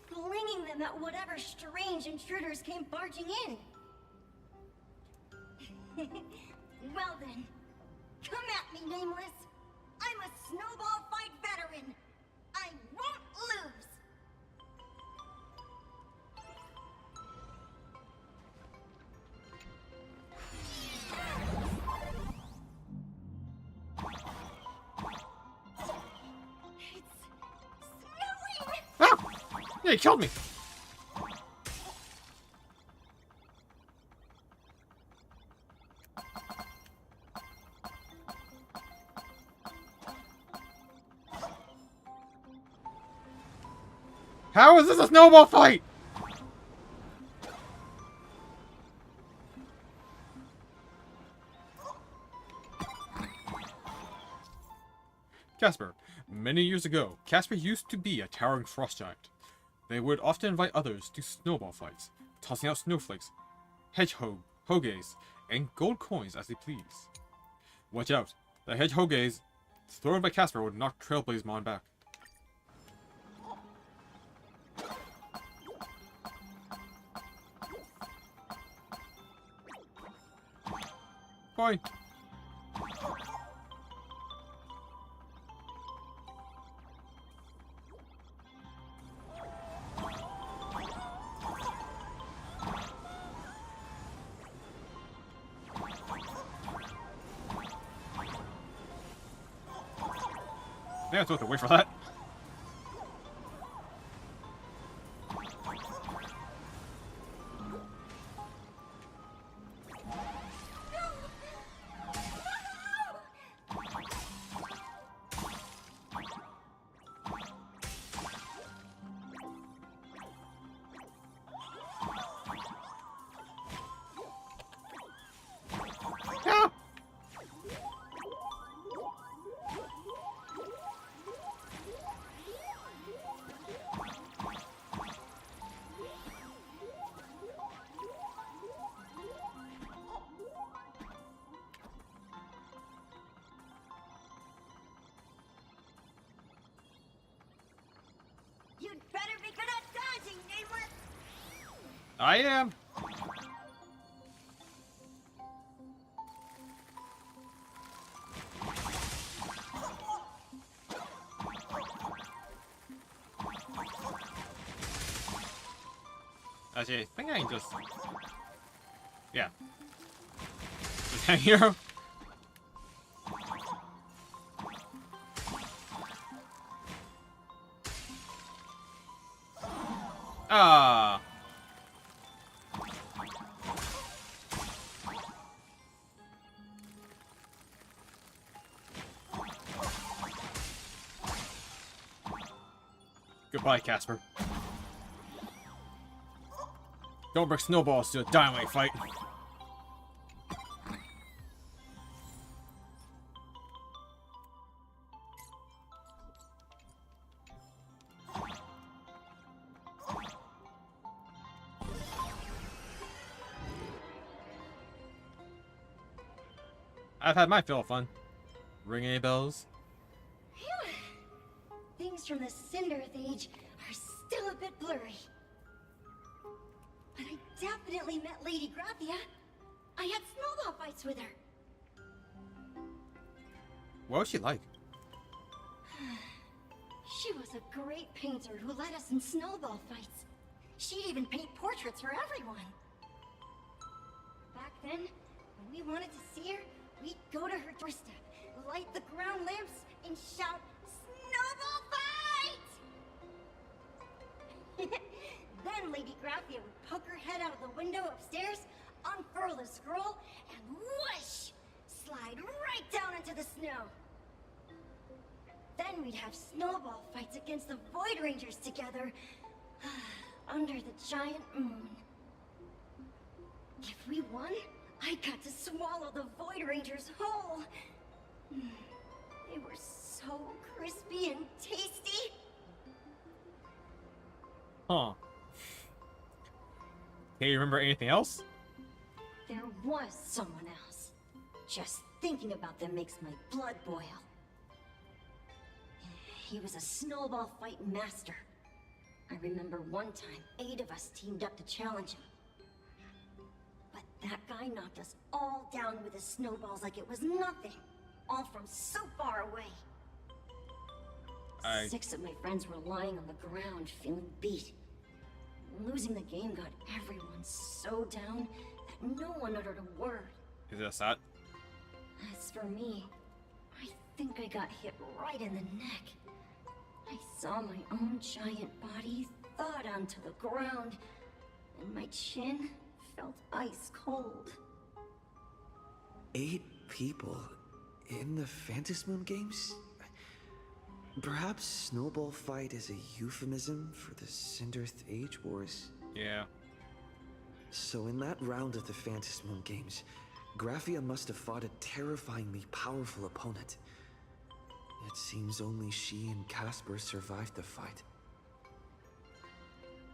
flinging them at whatever strange intruders came barging in. Well then, come at me, Nameless. I'm a snowball fight veteran. I won't lose. It's snowing! Ah! Yeah, he killed me! How is this a snowball fight? Casper. Many years ago, Casper used to be a towering frost giant. They would often invite others to snowball fights, tossing out snowflakes, hedgehogs, and gold coins as they please. Watch out, the hedgehogs thrown by Casper would knock Trailblazemon back. Fine. I think I have to wait for that. You'd better be good at dodging, Nameless! I am. Actually, I think I can just... Yeah. Just hang here. Ah. Goodbye, Casper. Don't bring snowballs to a dynamite fight. I've had my fill of fun. Ring any bells? Phew. Things from the Cinderth Age are still a bit blurry. But I definitely met Lady Graphia. I had snowball fights with her. What was she like? She was a great painter who led us in snowball fights. She'd even paint portraits for everyone. Back then, when we wanted to see her, we'd go to her doorstep, light the ground lamps, and shout, "Snowball fight!" Then Lady Graphia would poke her head out of the window upstairs, unfurl the scroll, and whoosh! Slide right down into the snow. Then we'd have snowball fights against the Void Rangers together, under the giant moon. If we won, I got to swallow the Void Rangers whole. They were so crispy and tasty. Huh. Can you remember anything else? There was someone else. Just thinking about them makes my blood boil. he was a snowball fight master. I remember one time, 8 of us teamed up to challenge him. But that guy knocked us all down with his snowballs like it was nothing. All from so far away. 6 of my friends were lying on the ground, feeling beat. Losing the game got everyone so down that no one uttered a word. Is that sad? As for me, I think I got hit right in the neck. I saw my own giant body thud onto the ground, and my chin felt ice cold. 8 people in the Phantasmoon games? Perhaps Snowball Fight is a euphemism for the Cinderth Age Wars? Yeah. So in that round of the Phantasmoon games, Graphia must have fought a terrifyingly powerful opponent. It seems only she and Casper survived the fight.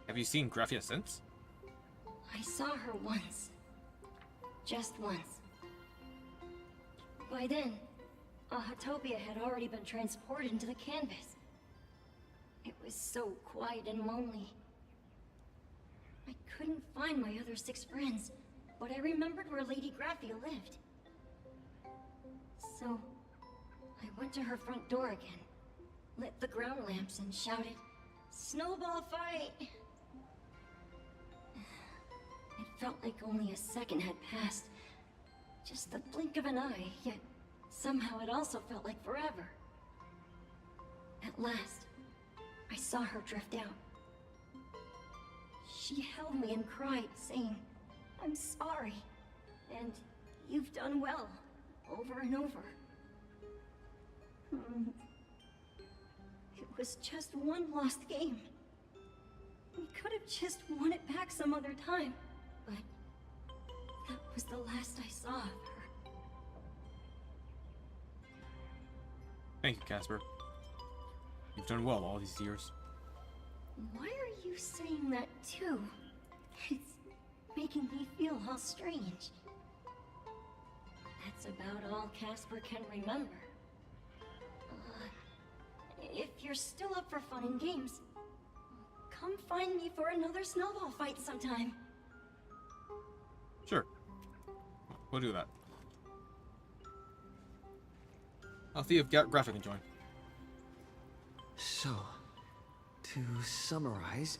Have you seen Graphia since? I saw her once. Just once. By then, Ahatopia had already been transported into the canvas. It was so quiet and lonely. I couldn't find my other 6 friends, but I remembered where Lady Graphia lived. So, I went to her front door again, lit the ground lamps and shouted, "Snowball fight!" It felt like only a second had passed. Just the blink of an eye, yet somehow it also felt like forever. At last, I saw her drift out. She held me and cried, saying, "I'm sorry, and you've done well," over and over. It was just one lost game. We could have just won it back some other time, but that was the last I saw of her. Thank you, Casper. You've done well all these years. Why are you saying that too? It's making me feel all strange. That's about all Casper can remember. If you're still up for fun and games, come find me for another snowball fight sometime. Sure. We'll do that. I'll see if Graphic can join. So, to summarize,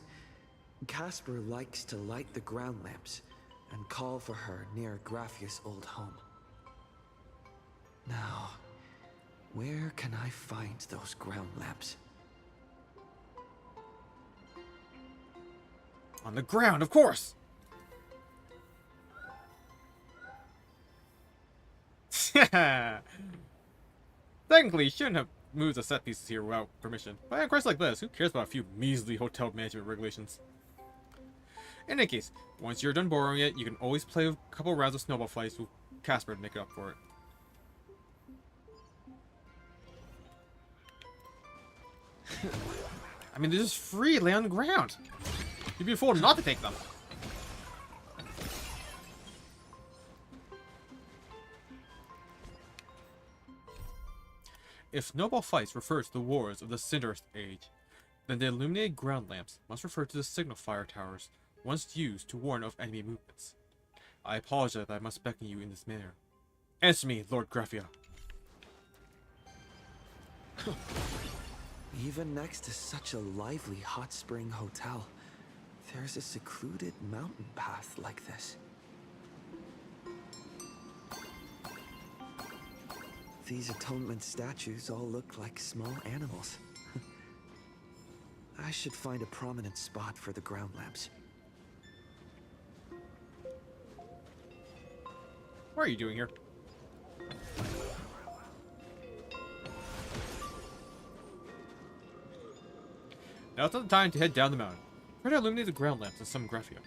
Casper likes to light the ground lamps and call for her near Graphia's old home. Now, where can I find those ground lamps? On the ground, of course! Technically, you shouldn't have moved the set pieces here without permission. But in a quest like this, who cares about a few measly hotel management regulations? In any case, once you're done borrowing it, you can always play a couple rounds of snowball fights with Casper to make it up for it. I mean, they're just free, lay on the ground. You'd be a fool not to take them. If snowball fights refer to the wars of the Cinderth Age, then the illuminated ground lamps must refer to the signal fire towers once used to warn of enemy movements. I apologize that I must beckon you in this manner. Answer me, Lord Graphia. Even next to such a lively hot spring hotel, there's a secluded mountain path like this. These atonement statues all look like small animals. I should find a prominent spot for the ground lamps. What are you doing here? Now's not the time to head down the mountain. Try to illuminate the ground lamps and summon Graphia.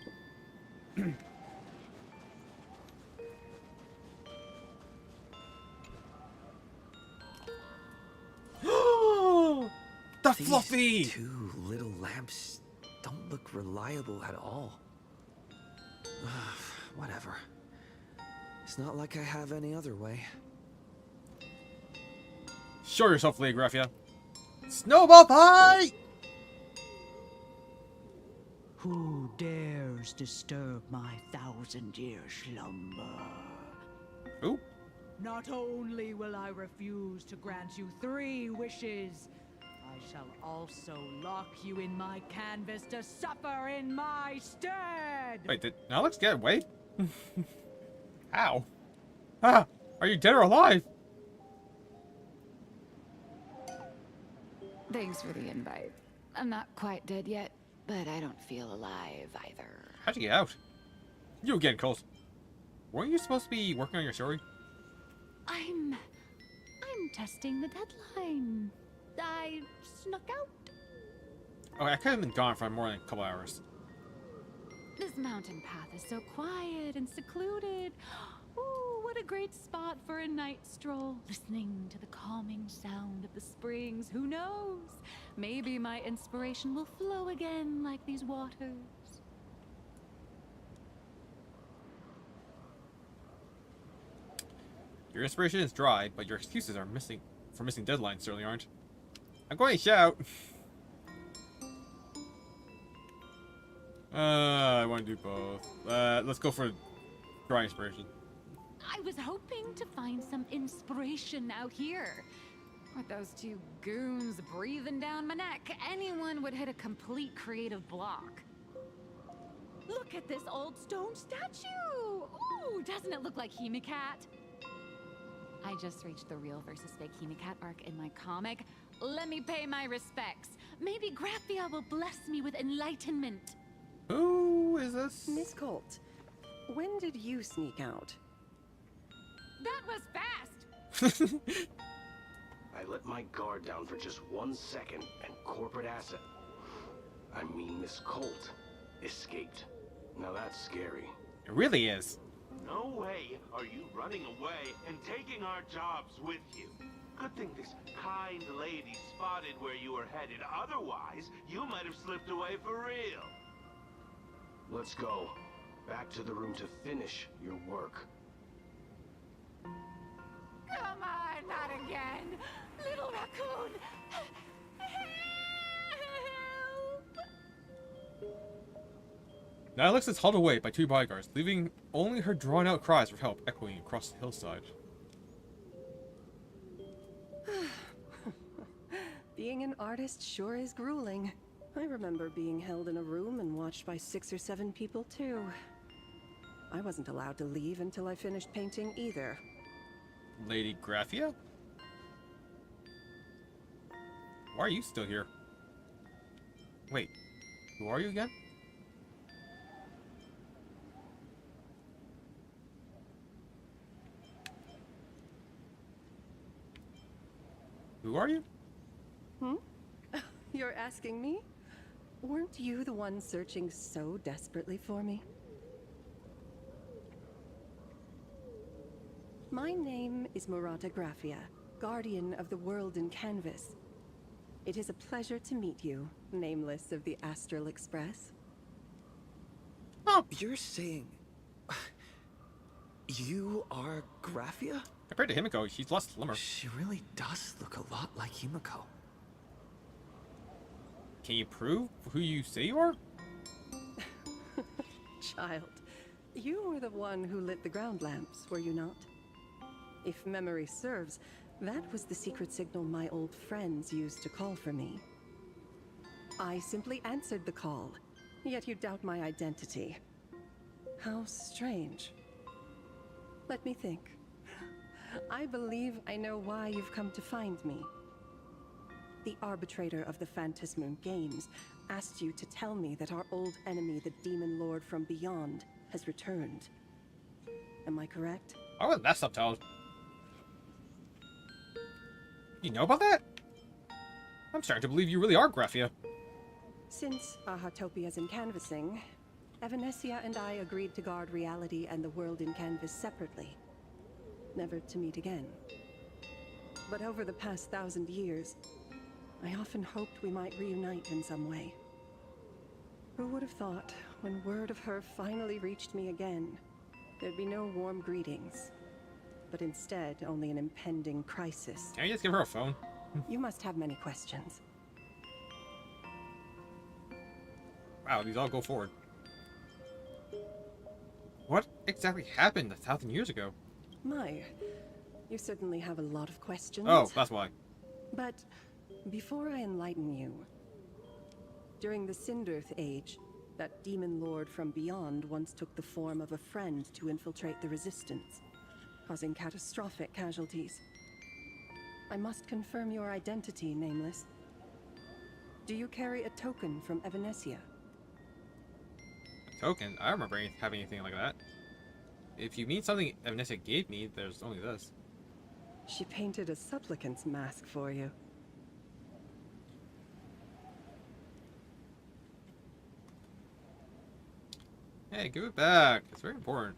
The These fluffy! 2 little lamps don't look reliable at all. Whatever. It's not like I have any other way. Show yourself, Lady Graphia. Snowball fight! Who dares disturb my 1,000-year slumber? Who? Not only will I refuse to grant you 3 wishes, I shall also lock you in my canvas to suffer in my stead! Wait, did Alex get away? How? Ah, are you dead or alive? Thanks for the invite. I'm not quite dead yet, but I don't feel alive either. How'd you get out? You again, Colt. Weren't you supposed to be working on your story? I'm testing the deadline. I snuck out. Oh, I could have been gone for more than a couple hours. This mountain path is so quiet and secluded. Ooh, what a great spot for a night stroll. Listening to the calming sound of the springs. Who knows? Maybe my inspiration will flow again like these waters. Your inspiration is dry, but your excuses are missing deadlines certainly aren't. I'm going to shout. I want to do both. Let's go for dry inspiration. I was hoping to find some inspiration out here. With those 2 goons breathing down my neck, anyone would hit a complete creative block. Look at this old stone statue! Ooh, doesn't it look like Hemicat? I just reached the real versus fake Hemicat arc in my comic. Let me pay my respects. Maybe Graphia will bless me with enlightenment. Who is this? Miss Colt, when did you sneak out? That was fast! I let my guard down for just 1 second, and corporate asset, I mean Miss Colt, escaped. Now that's scary. It really is. No way are you running away and taking our jobs with you. Good thing this kind lady spotted where you were headed. Otherwise, you might have slipped away for real. Let's go. Back to the room to finish your work. Come on, not again! Little raccoon! Help! Now Alex is hauled away by 2 bodyguards, leaving only her drawn-out cries for help echoing across the hillside. Being an artist sure is grueling. I remember being held in a room and watched by 6 or 7 people too. I wasn't allowed to leave until I finished painting either. Lady Graphia? Why are you still here? Wait, who are you again? Who are you? You're asking me? Weren't you the one searching so desperately for me? My name is Murata Graphia, guardian of the world in canvas. It is a pleasure to meet you, nameless of the Astral Express. Oh, you're saying... you are Graphia? Compared to Himiko, she's less slimmer. She really does look a lot like Himiko. Can you prove who you say you are? Child, you were the one who lit the ground lamps, were you not? If memory serves, that was the secret signal my old friends used to call for me. I simply answered the call, yet you doubt my identity. How strange. Let me think. I believe I know why you've come to find me. The arbitrator of the Phantasmoon Games asked you to tell me that our old enemy, the Demon Lord from Beyond, has returned. Am I correct? Why wasn't that subtitled? You know about that? I'm starting to believe you really are Graphia. Since Ahatopia's in canvassing, Evanescia and I agreed to guard reality and the world in canvas separately, never to meet again. But over the past 1,000 years, I often hoped we might reunite in some way. Who would have thought, when word of her finally reached me again, there'd be no warm greetings, but instead only an impending crisis. Can you just give her a phone? You must have many questions. Wow, these all go forward. What exactly happened 1,000 years ago? My, you certainly have a lot of questions. Oh, that's why. But before I enlighten you, during the Cinderth Age, that demon lord from beyond once took the form of a friend to infiltrate the Resistance, causing catastrophic casualties. I must confirm your identity, Nameless. Do you carry a token from Evanesia? A token? I don't remember having anything like that. If you mean something Amnesia gave me, there's only this. She painted a supplicant's mask for you. Hey, give it back. It's very important.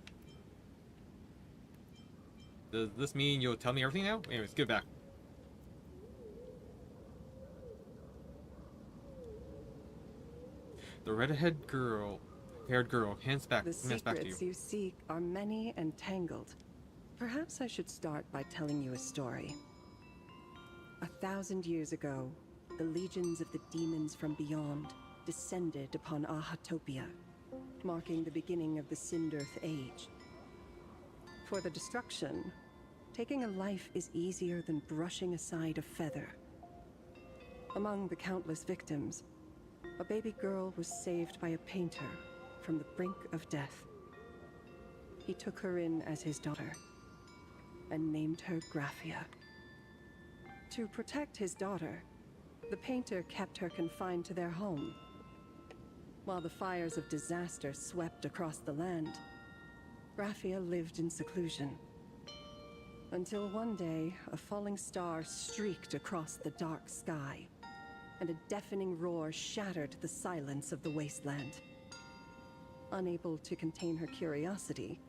Does this mean you'll tell me everything now? Anyways, give it back. The red-haired girl, hands back The to you. secrets you seek are many and tangled. Perhaps I should start by telling you a story. 1,000 years ago, the legions of the demons from beyond descended upon Ahatopia, marking the beginning of the Cinderth Age. For the destruction, taking a life is easier than brushing aside a feather. Among the countless victims, a baby girl was saved by a painter from the brink of death. He took her in as his daughter and named her Graphia. To protect his daughter, the painter kept her confined to their home. While the fires of disaster swept across the land, Graphia lived in seclusion. Until one day, a falling star streaked across the dark sky, and a deafening roar shattered the silence of the wasteland. Unable to contain her curiosity,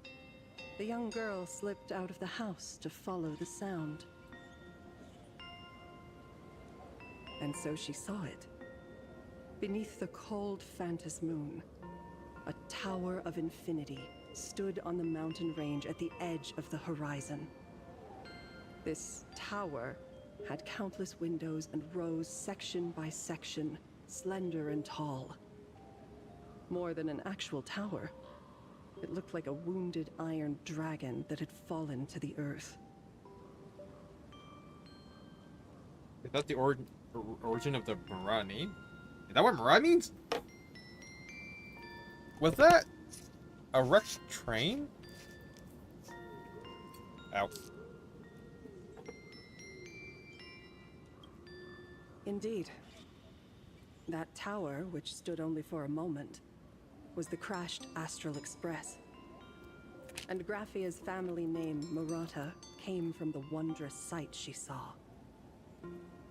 the young girl slipped out of the house to follow the sound. And so she saw it. Beneath the cold Phantas moon, a tower of infinity stood on the mountain range at the edge of the horizon. This tower had countless windows and rose section by section, slender and tall. More than an actual tower, it looked like a wounded iron dragon that had fallen to the earth. Is that the origin of the Mara name? Is that what Mara means? Was that a wrecked train? Ow. Indeed. That tower, which stood only for a moment, was the crashed Astral Express. And Graphia's family name, Murata, came from the wondrous sight she saw.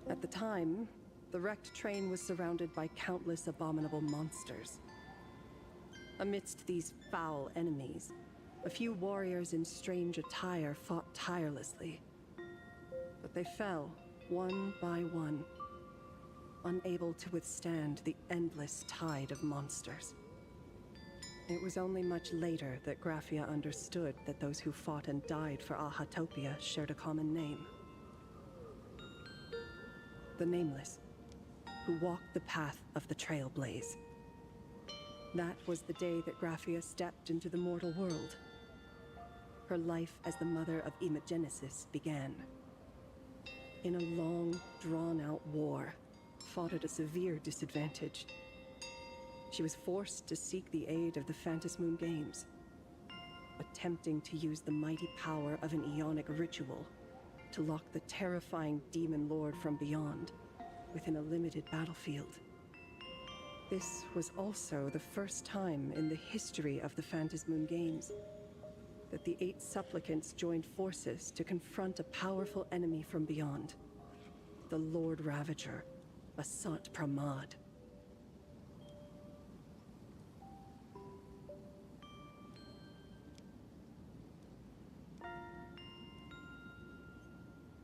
At the time, the wrecked train was surrounded by countless abominable monsters. Amidst these foul enemies, a few warriors in strange attire fought tirelessly. But they fell, one by one, unable to withstand the endless tide of monsters. It was only much later that Graphia understood that those who fought and died for Ahatopia shared a common name. The Nameless, who walked the path of the Trailblaze. That was the day that Graphia stepped into the mortal world. Her life as the mother of Imogenesis began. In a long, drawn-out war, fought at a severe disadvantage. She was forced to seek the aid of the Phantas Moon Games, attempting to use the mighty power of an Ionic ritual to lock the terrifying demon lord from beyond within a limited battlefield. This was also the first time in the history of the Phantas Moon Games that the 8 supplicants joined forces to confront a powerful enemy from beyond, the Lord Ravager, Asat Pramad.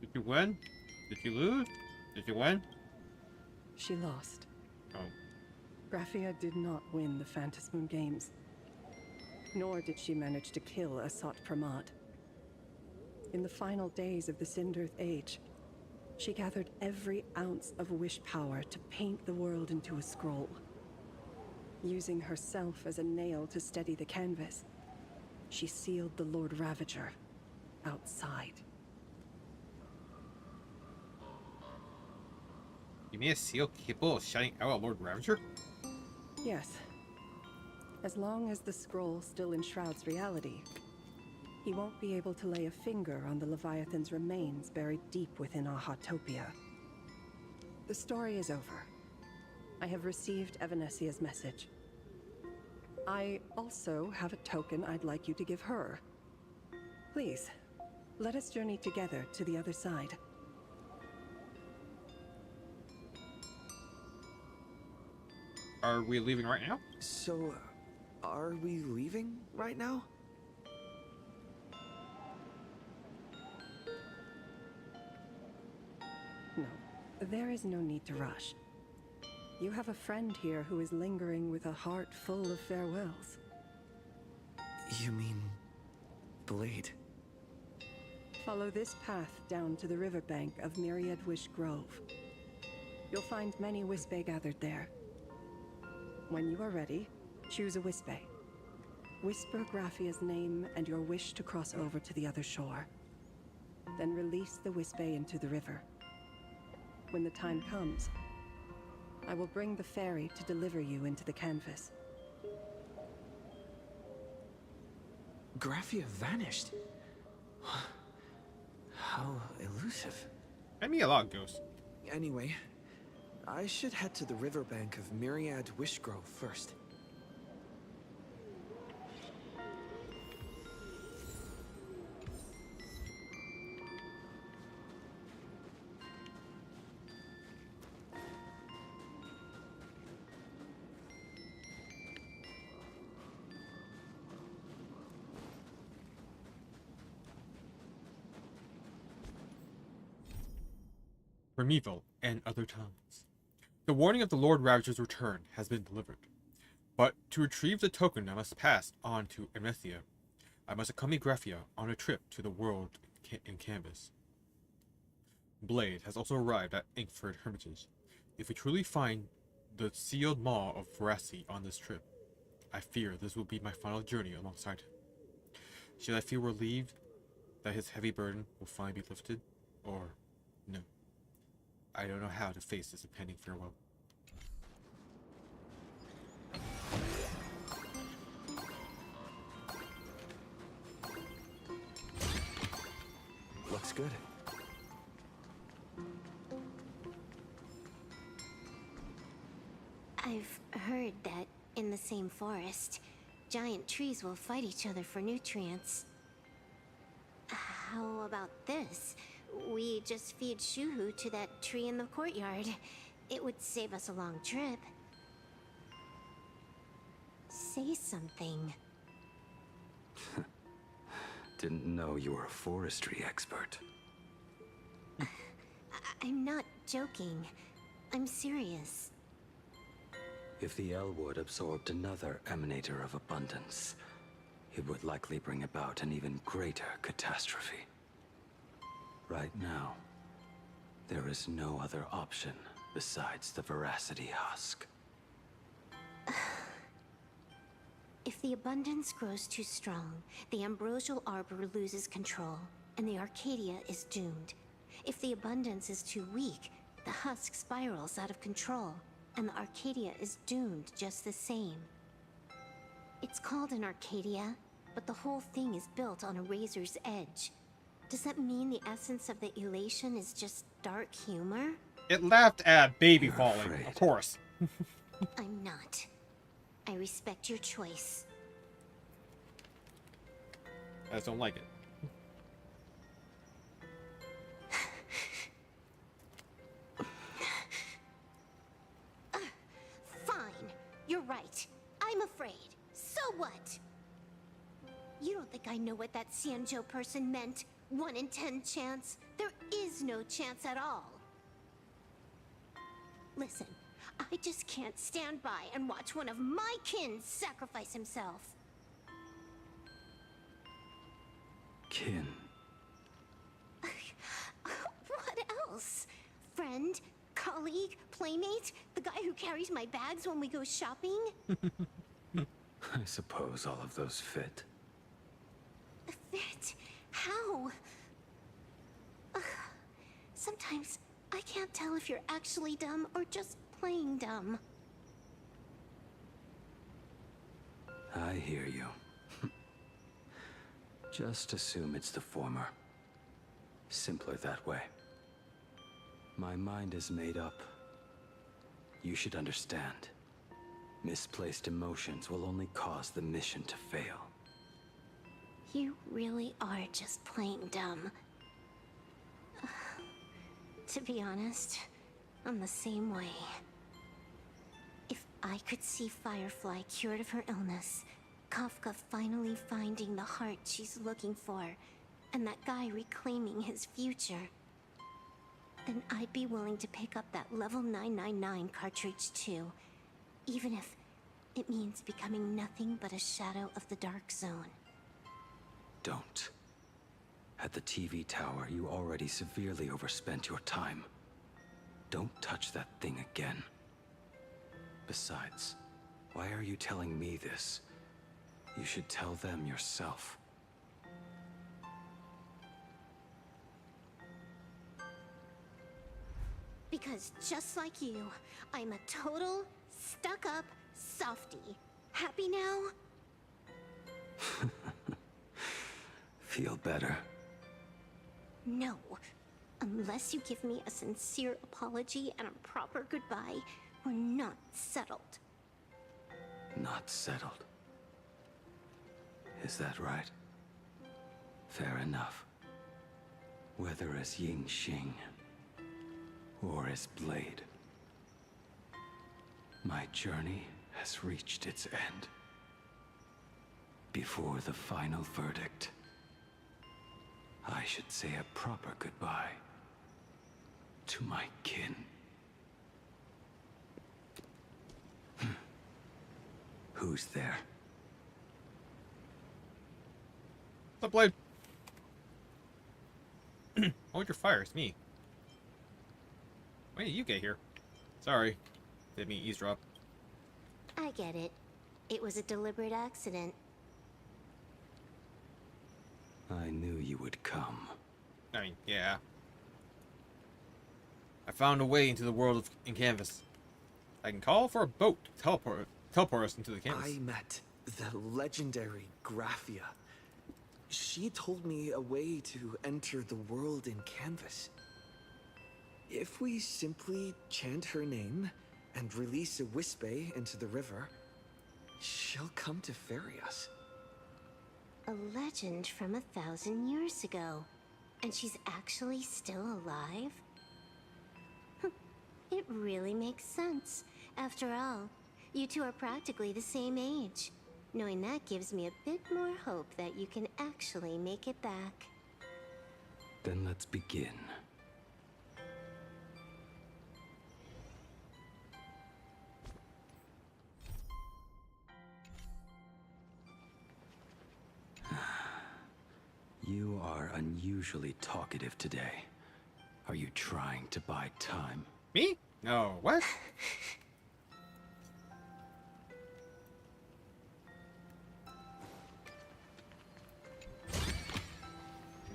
Did you win? Did you lose? Did you win? She lost. Oh. Graphia did not win the Phantas Moon Games, nor did she manage to kill Asat Pramad. In the final days of the Cinderth Age, She gathered every ounce of wish power to paint the world into a scroll. Using herself as a nail to steady the canvas, she sealed the Lord Ravager outside. You made a seal capable of shutting out a Lord Ravager? Yes. As long as the scroll still enshrouds reality, he won't be able to lay a finger on the Leviathan's remains buried deep within Ahatopia. The story is over. I have received Evanesia's message. I also have a token I'd like you to give her. Please, let us journey together to the other side. Are we leaving right now? So, are we leaving right now? No, there is no need to rush. You have a friend here who is lingering with a heart full of farewells. You mean Blade? Follow this path down to the riverbank of Myriad Wish Grove. You'll find many Wispe gathered there. When you are ready, choose a Wispe. Whisper Graphia's name and your wish to cross over to the other shore. Then release the Wispe into the river. When the time comes, I will bring the ferry to deliver you into the canvas. Graphia vanished. How elusive. I mean, a lot of ghosts. Anyway, I should head to the riverbank of Myriad Wish Grove first. Primeval and other times. The warning of the Lord Ravager's return has been delivered. But to retrieve the token, I must pass on to Amnesia. I must accompany Graphia on a trip to the world in canvas. Blade has also arrived at Inkford Hermitage. If we truly find the sealed maw of veracity on this trip, I fear this will be my final journey alongside him. Should I feel relieved that his heavy burden will finally be lifted, or no? I don't know how to face this impending farewell. Looks good. I've heard that in the same forest, giant trees will fight each other for nutrients. How about this? We just feed Shuhu to that tree in the courtyard. It would save us a long trip. Say something. Didn't know you were a forestry expert. I'm not joking. I'm serious. If the Elwood absorbed another emanator of abundance, it would likely bring about an even greater catastrophe. Right now, there is no other option besides the Veracity Husk. If the abundance grows too strong, the ambrosial arbor loses control, and the Arcadia is doomed. If the abundance is too weak, the husk spirals out of control, and the Arcadia is doomed just the same. It's called an Arcadia, but the whole thing is built on a razor's edge. Does that mean the essence of the elation is just dark humor? It laughed at a baby falling, of course. I'm not. I respect your choice. I just don't like it. Fine. You're right. I'm afraid. So what? You don't think I know what that Xianzhou person meant? 1 in 10 chance? There is no chance at all. Listen, I just can't stand by and watch one of my kin sacrifice himself. Kin. What else? colleague, playmate, the guy who carries my bags when we go shopping? I suppose all of those fit. Fit? How? Ugh. Sometimes I can't tell if you're actually dumb or just plain dumb. I hear you. Just assume it's the former. Simpler that way. My mind is made up. You should understand. Misplaced emotions will only cause the mission to fail. You really are just plain dumb. To be honest, I'm the same way. If I could see Firefly cured of her illness, Kafka finally finding the heart she's looking for, and that guy reclaiming his future, then I'd be willing to pick up that level 999 cartridge too, even if it means becoming nothing but a shadow of the Dark Zone. Don't. At the TV tower, you already severely overspent your time. Don't touch that thing again. Besides, why are you telling me this? You should tell them yourself. Because just like you, I'm a total, stuck-up softie. Happy now? Feel better? No. Unless you give me a sincere apology and a proper goodbye, we're not settled. Not settled. Is that right? Fair enough. Whether as Ying Xing or as Blade, my journey has reached its end. Before the final verdict, I should say a proper goodbye to my kin. Who's there? What's up, Blade? Hold your fire, it's me. When did you get here? Sorry. Didn't mean eavesdrop. I get it. It was a deliberate accident. I knew you would come. I mean, yeah. I found a way into the world in Canvas. I can call for a boat to teleport us into the canvas. I met the legendary Graphia. She told me a way to enter the world in Canvas. If we simply chant her name and release a Wispe into the river, she'll come to ferry us. A legend from 1,000 years ago. And she's actually still alive? It really makes sense. After all, you two are practically the same age. Knowing that gives me a bit more hope that you can actually make it back. Then let's begin. You are unusually talkative today. Are you trying to buy time? Me? No, what?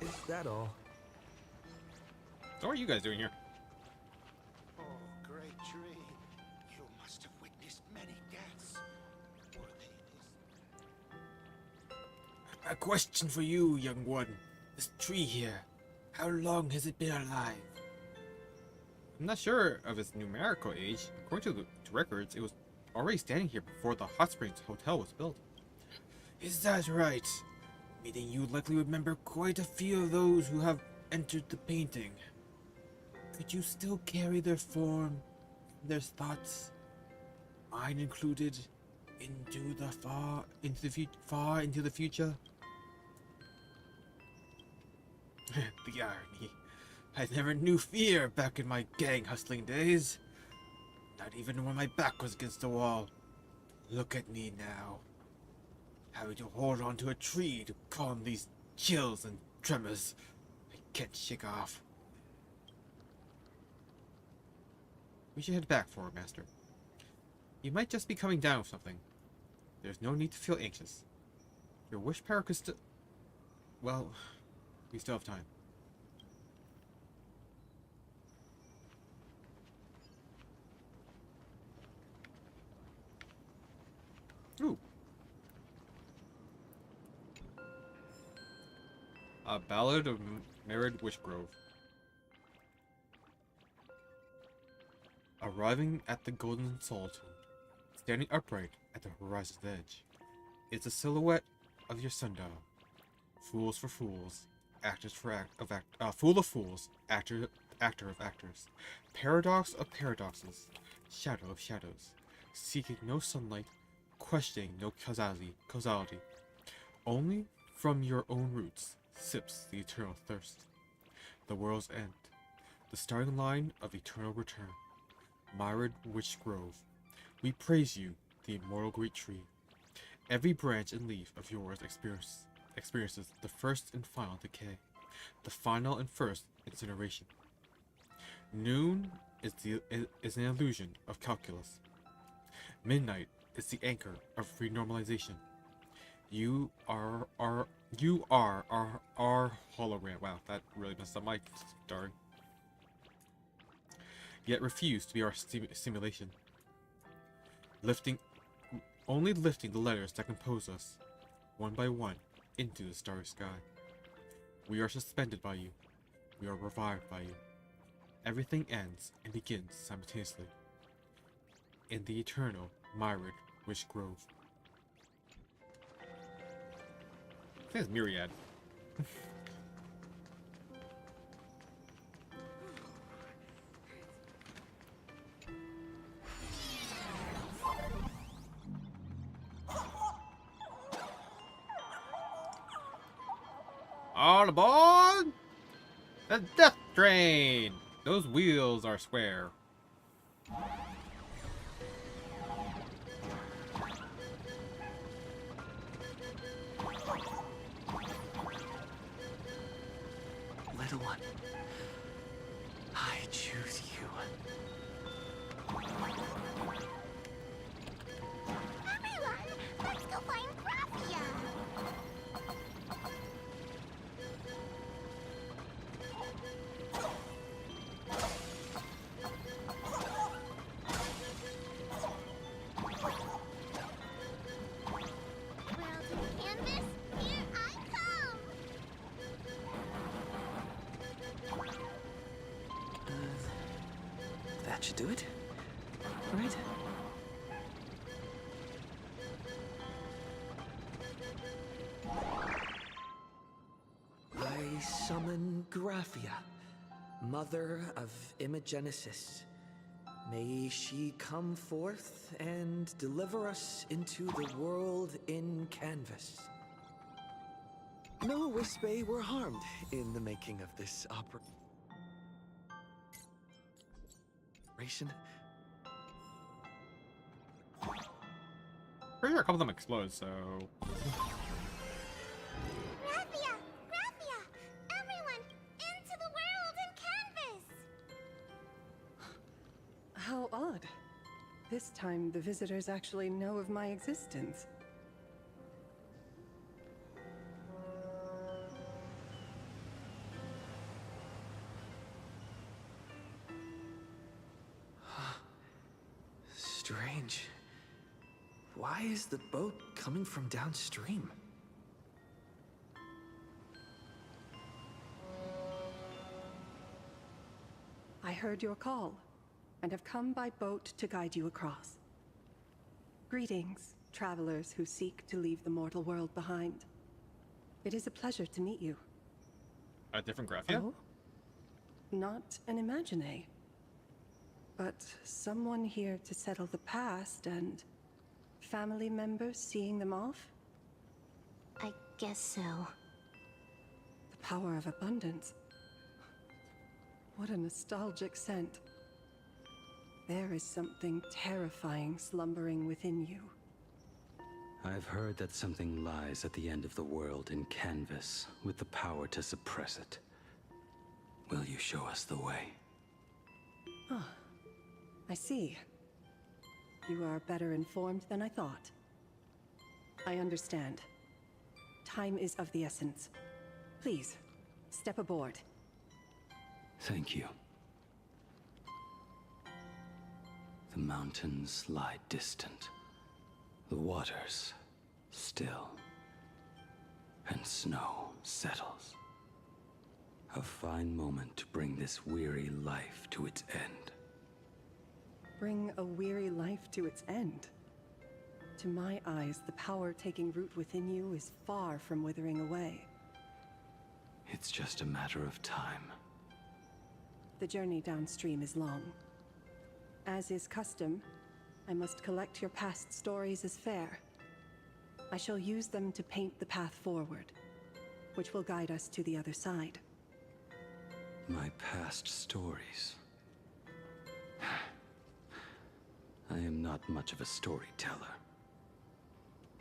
Is that all? So what are you guys doing here? Oh, great tree. You must have witnessed many deaths. Were they A question for you, young one. This tree here, how long has it been alive? I'm not sure of its numerical age. According to records, it was already standing here before the Hot Springs Hotel was built. Is that right? Meaning you likely remember quite a few of those who have entered the painting. Could you still carry their form, their thoughts, mine included, far into the future? The irony. I never knew fear back in my gang hustling days. Not even when my back was against the wall. Look at me now. Having to hold on to a tree to calm these chills and tremors I can't shake off. We should head back for it, Master. You might just be coming down with something. There's no need to feel anxious. Your wish power could still... Well, we still have time. Ooh. A Ballad of Married Wishgrove. Arriving at the Golden Solitude, standing upright at the horizon's edge, is the silhouette of your sundial. Fools for fools, actors for fool of fools, actor of actors, paradox of paradoxes, shadow of shadows, seeking no sunlight, questioning no causality. Only from your own roots sips the eternal thirst. The world's end, the starting line of eternal return. Myrid Wishgrove, we praise you, the immortal great tree. Every branch and leaf of yours experiences the first and final decay, the final and first incineration. Noon is an illusion of calculus. Midnight is the anchor of renormalization. You are our hologram. Wow, that really messed up my darn. Yet refuse to be our simulation. Only lifting the letters that compose us, one by one, into the starry sky. We are suspended by you. We are revived by you. Everything ends and begins simultaneously. In the eternal Myrid Wishgrove. I think it's Myriad. All aboard the death train! Those wheels are square. Little one, I choose you. Everyone, let's go find Graphia! That should do it, right? I summon Graphia, mother of Imogenesis. May she come forth and deliver us into the world in canvas. No Wispe were harmed in the making of this operation. Pretty sure a couple of them explode, so... Graphia! Graphia! Everyone, into the world in canvas! How odd. This time, the visitors actually know of my existence. Strange. Why is the boat coming from downstream? I heard your call, and have come by boat to guide you across. Greetings, travelers who seek to leave the mortal world behind. It is a pleasure to meet you. A different Graphia? Oh? Not an Imagine, but someone here to settle the past and family members seeing them off? I guess so. The power of abundance. What a nostalgic scent. There is something terrifying slumbering within you. I've heard that something lies at the end of the world in canvas, with the power to suppress it. Will you show us the way? Ah, I see. You are better informed than I thought. I understand. Time is of the essence. Please, step aboard. Thank you. The mountains lie distant. The waters still. And snow settles. A fine moment to bring this weary life to its end. Bring a weary life to its end? To my eyes, the power taking root within you is far from withering away. It's just a matter of time. The journey downstream is long. As is custom, I must collect your past stories as fare. I shall use them to paint the path forward, which will guide us to the other side. My past stories. I am not much of a storyteller.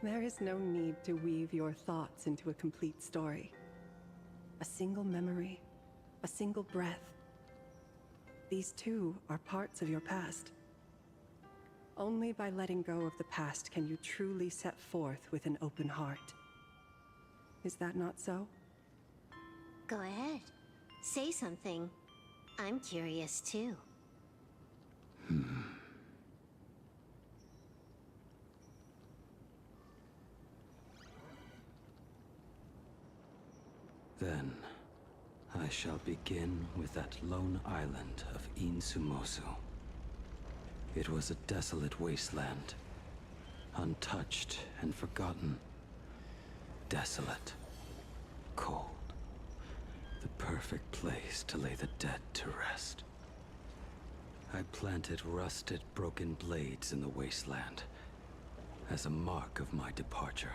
There is no need to weave your thoughts into a complete story. A single memory, a single breath. These too are parts of your past. Only by letting go of the past can you truly set forth with an open heart. Is that not so? Go ahead. Say something. I'm curious too. Then, I shall begin with that lone island of Insumosu. It was a desolate wasteland, untouched and forgotten. Desolate, cold, the perfect place to lay the dead to rest. I planted rusted, broken blades in the wasteland as a mark of my departure.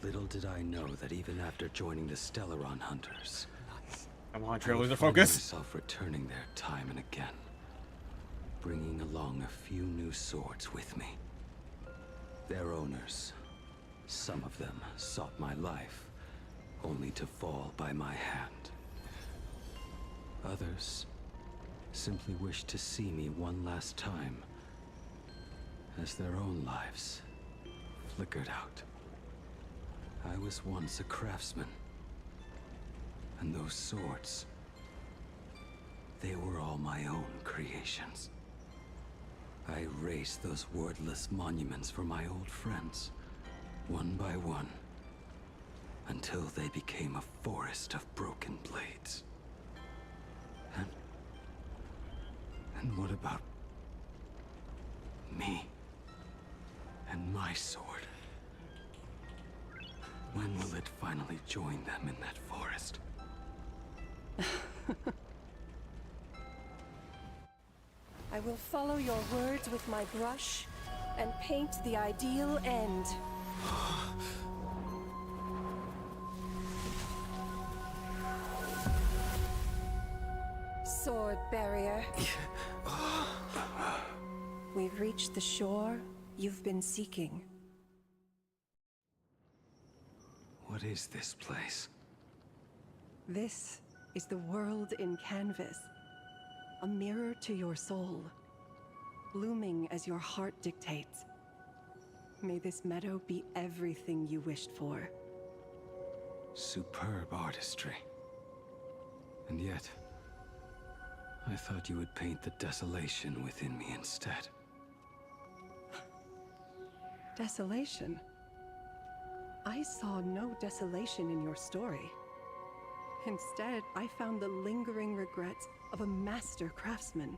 Little did I know that even after joining the Stellaron Hunters, Come on, I trailer would the find focus. myself returning there time and again, bringing along a few new swords with me. Their owners, some of them sought my life, only to fall by my hand. Others simply wished to see me one last time, as their own lives flickered out. I was once a craftsman, and those swords, they were all my own creations. I raised those wordless monuments for my old friends, one by one, until they became a forest of broken blades. And what about me and my sword? When will it finally join them in that forest? I will follow your words with my brush and paint the ideal end. Sword barrier. We've reached the shore you've been seeking. What is this place? This is the world in canvas. A mirror to your soul, blooming as your heart dictates. May this meadow be everything you wished for. Superb artistry. And yet, I thought you would paint the desolation within me instead. Desolation? I saw no desolation in your story. Instead, I found the lingering regrets of a master craftsman.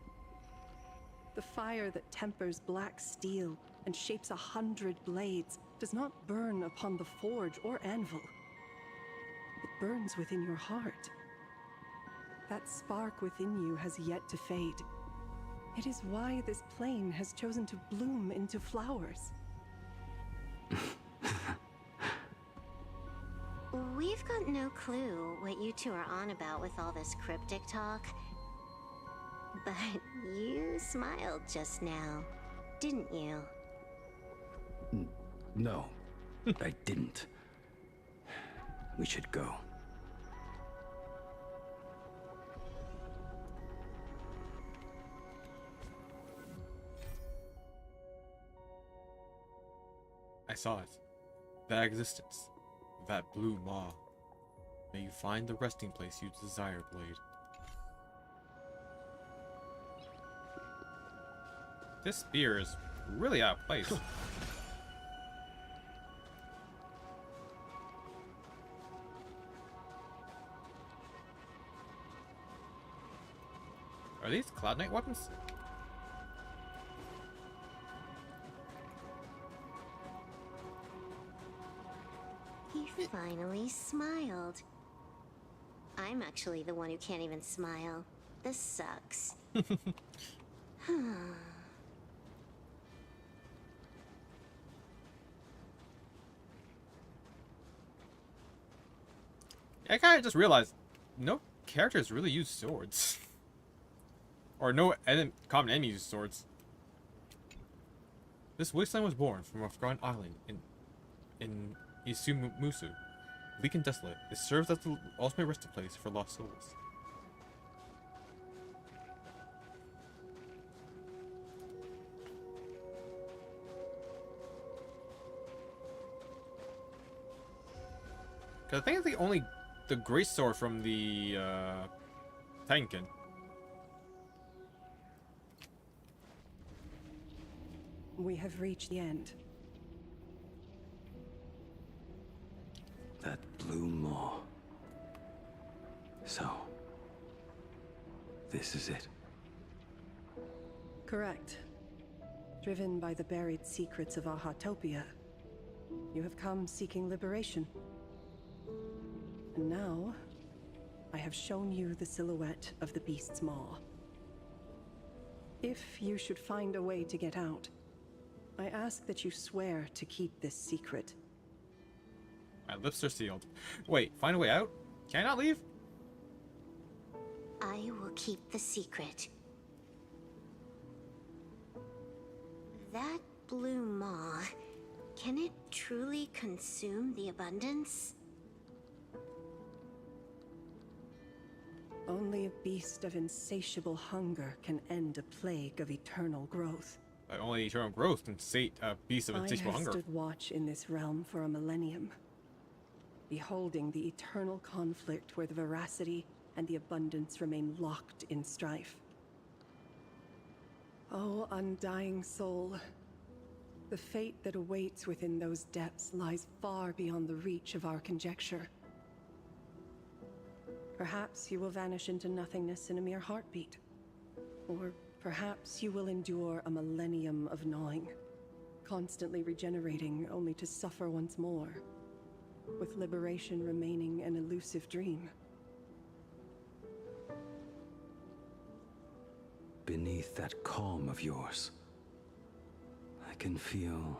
The fire that tempers black steel and shapes 100 blades does not burn upon the forge or anvil. It burns within your heart. That spark within you has yet to fade. It is why this plane has chosen to bloom into flowers. We've got no clue what you two are on about with all this cryptic talk. But you smiled just now, didn't you? No, I didn't. We should go. saw it. That existence. That blue maw. May you find the resting place you desire, Blade. This spear is really out of place. Are these Cloud Knight weapons? He finally smiled. I'm actually the one who can't even smile. This sucks. I kind of just realized no characters really use swords. Or no common enemies use swords. This wasteland was born from a forgotten island in Isumusu. Bleak and desolate, it serves as the ultimate resting place for lost souls. Cause I think it's the great sword from the Titankin. We have reached the end. That blue maw. So, this is it. Correct. Driven by the buried secrets of Ahatopia, you have come seeking liberation. And now, I have shown you the silhouette of the beast's maw. If you should find a way to get out, I ask that you swear to keep this secret. My lips are sealed. Wait, find a way out? Can I not leave? I will keep the secret. That blue maw, can it truly consume the abundance? Only a beast of insatiable hunger can end a plague of eternal growth. Only eternal growth can sate a beast of insatiable hunger. I have stood watch in this realm for a millennium, beholding the eternal conflict where the veracity and the abundance remain locked in strife. Oh, undying soul, the fate that awaits within those depths lies far beyond the reach of our conjecture. Perhaps you will vanish into nothingness in a mere heartbeat. Or perhaps you will endure a millennium of gnawing, constantly regenerating only to suffer once more, with liberation remaining an elusive dream. Beneath that calm of yours, I can feel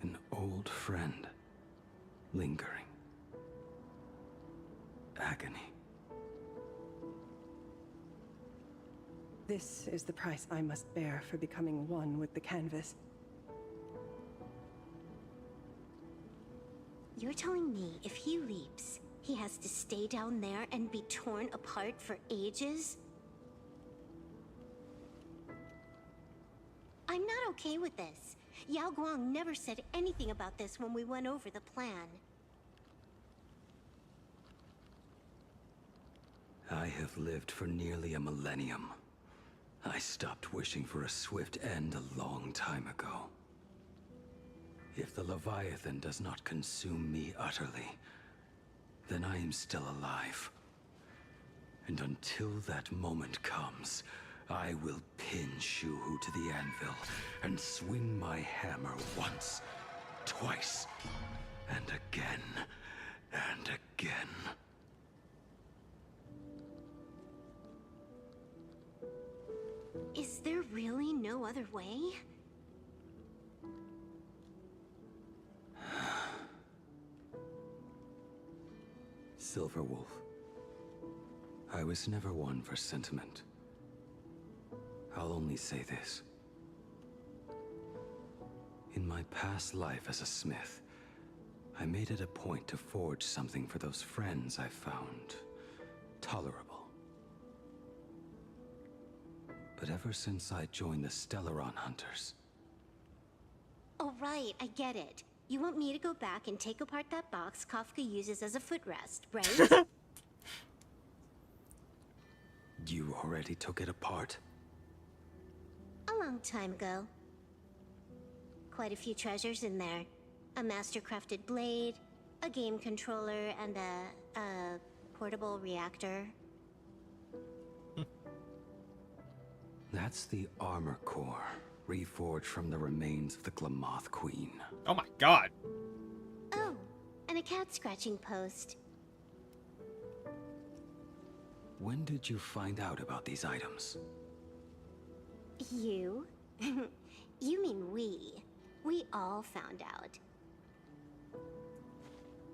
an old friend lingering. Agony. This is the price I must bear for becoming one with the canvas. You're telling me if he leaps, he has to stay down there and be torn apart for ages? I'm not okay with this. Yao Guang never said anything about this when we went over the plan. I have lived for nearly a millennium. I stopped wishing for a swift end a long time ago. If the Leviathan does not consume me utterly, then I am still alive. And until that moment comes, I will pin Shuhu to the anvil and swing my hammer once, twice, and again, and again. Is there really no other way? Silverwolf, I was never one for sentiment. I'll only say this. In my past life as a smith, I made it a point to forge something for those friends I found tolerable. But ever since I joined the Stellaron Hunters... Oh right, I get it. You want me to go back and take apart that box Kafka uses as a footrest, right? You already took it apart? A long time ago. Quite a few treasures in there. A master-crafted blade, a game controller, and a portable reactor. That's the armor core, reforged from the remains of the Glamoth Queen. Oh my god! Oh, and a cat scratching post. When did you find out about these items? You? You mean we. We all found out.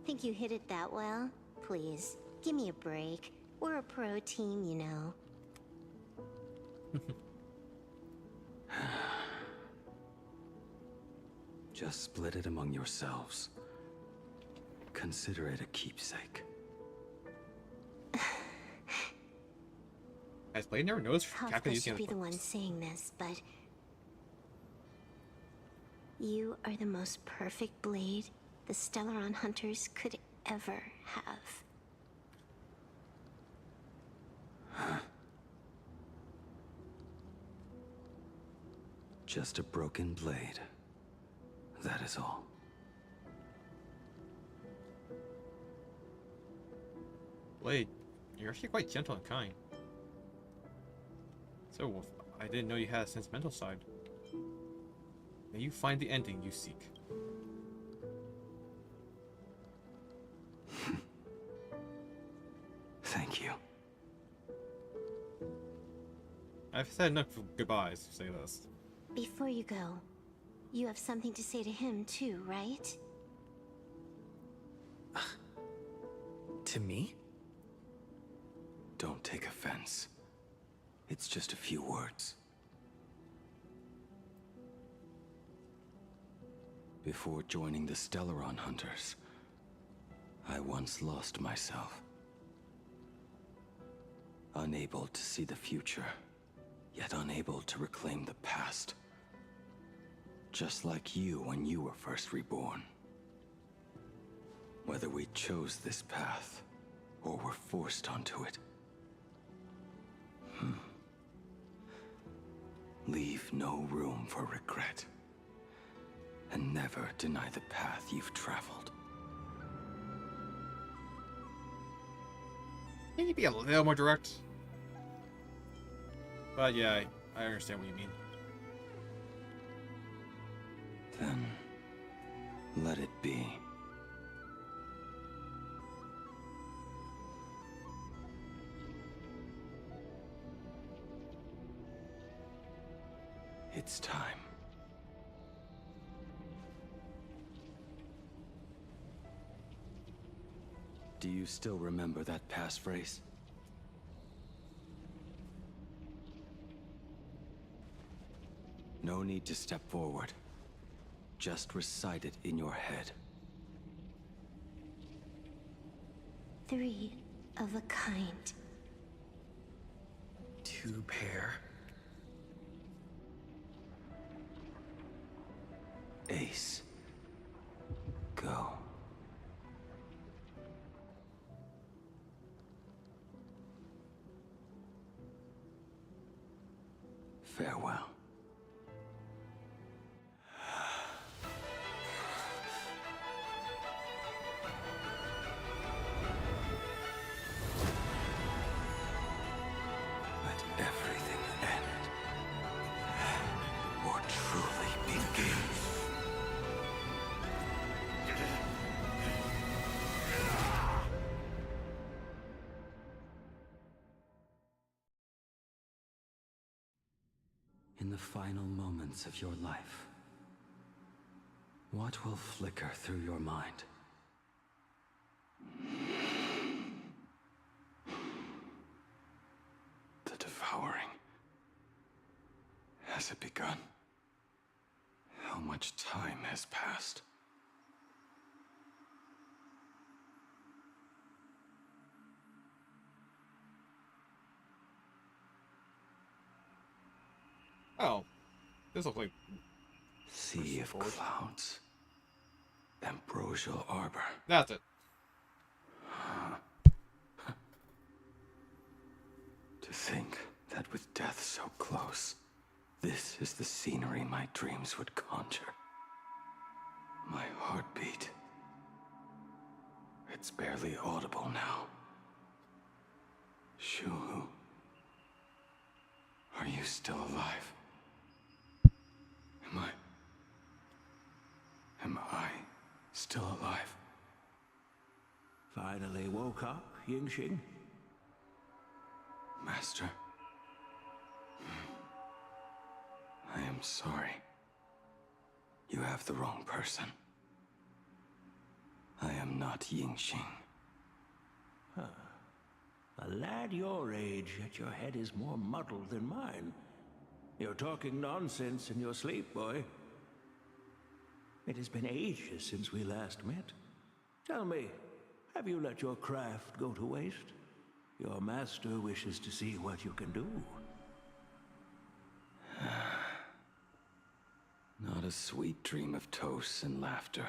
Think you hid it that well? Please, give me a break. We're a pro team, you know. Just split it among yourselves. Consider it a keepsake. Has Blade never noticed Capcom Kafka using should be the one saying this, but... You are the most perfect blade the Stellaron Hunters could ever have. Just a broken blade. That is all. Blade, you're actually quite gentle and kind. So, I didn't know you had a sentimental side. May you find the ending you seek. Thank you. I've said enough goodbyes to say this. Before you go, you have something to say to him too, right? To me? Don't take offense. It's just a few words. Before joining the Stellaron Hunters, I once lost myself. Unable to see the future, yet unable to reclaim the past. Just like you when you were first reborn. Whether we chose this path, or were forced onto it. Leave no room for regret. And never deny the path you've traveled. Can you be a little more direct? But yeah, I understand what you mean. Then, let it be. It's time. Do you still remember that passphrase? No need to step forward. Just recite it in your head. 3 of a kind. 2 pair. Ace. Go. Farewell. Let everything end, or truly begin. In the final moments of your life, what will flicker through your mind? The devouring. Has it begun? How much time has passed? Oh, this looks like Sea of clouds. Ambrosial Arbor. That's it. To think that with death so close, this is the scenery my dreams would conjure. My heartbeat. It's barely audible now. Shuhu, are you still alive? Am I still alive? Finally woke up, Yingxing? Master. I am sorry. You have the wrong person. I am not Yingxing. Huh. A lad your age, yet your head is more muddled than mine. You're talking nonsense in your sleep, boy. It has been ages since we last met. Tell me, have you let your craft go to waste? Your master wishes to see what you can do. Not a sweet dream of toasts and laughter,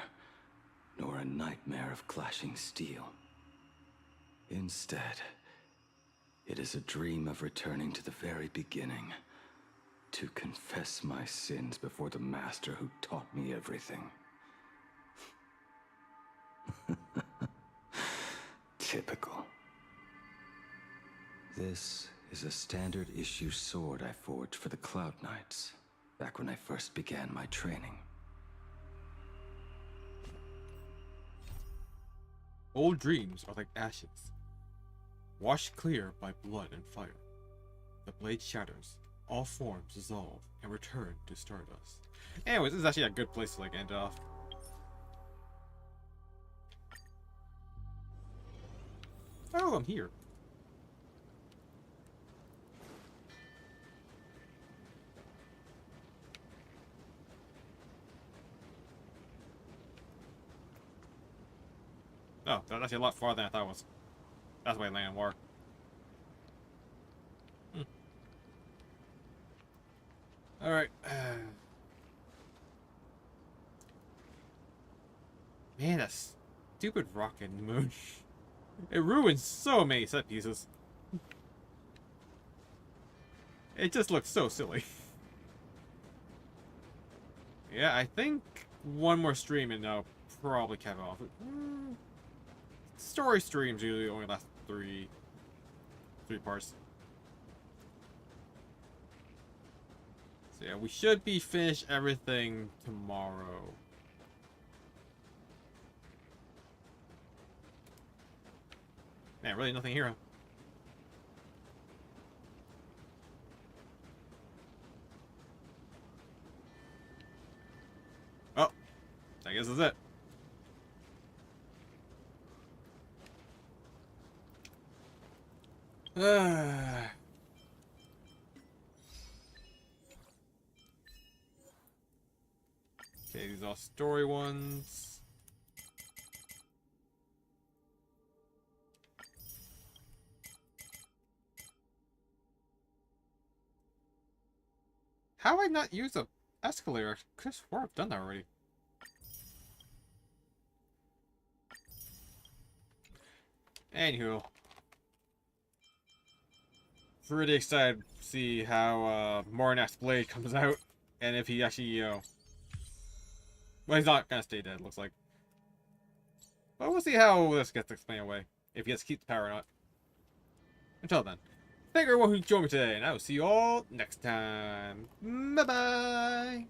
nor a nightmare of clashing steel. Instead, it is a dream of returning to the very beginning, to confess my sins before the master who taught me everything. Typical. This is a standard issue sword I forged for the Cloud Knights, back when I first began my training. Old dreams are like ashes, washed clear by blood and fire. The blade shatters, all forms dissolve, and return to stardust. Anyways, this is actually a good place to end it off. Oh, I'm here. Oh, that's actually a lot farther than I thought it was. That's why I landed war. Alright. Man, that stupid rocket in the moon. It ruins so many set pieces. It just looks so silly. Yeah, I think one more stream and I'll probably cap it off. Story streams usually only last three parts. So yeah, we should be finished everything tomorrow. Man, really nothing here. Oh, I guess that's it. Okay, these are all story ones. How have I not used a escalator? I could have swore I've done that already. Anywho. Pretty excited to see how Mornak's blade comes out. And if he actually, well, he's not gonna stay dead, looks like. But we'll see how this gets explained away. If he gets to keep the power or not. Until then. Thank you everyone who joined me today, and I will see you all next time. Bye-bye!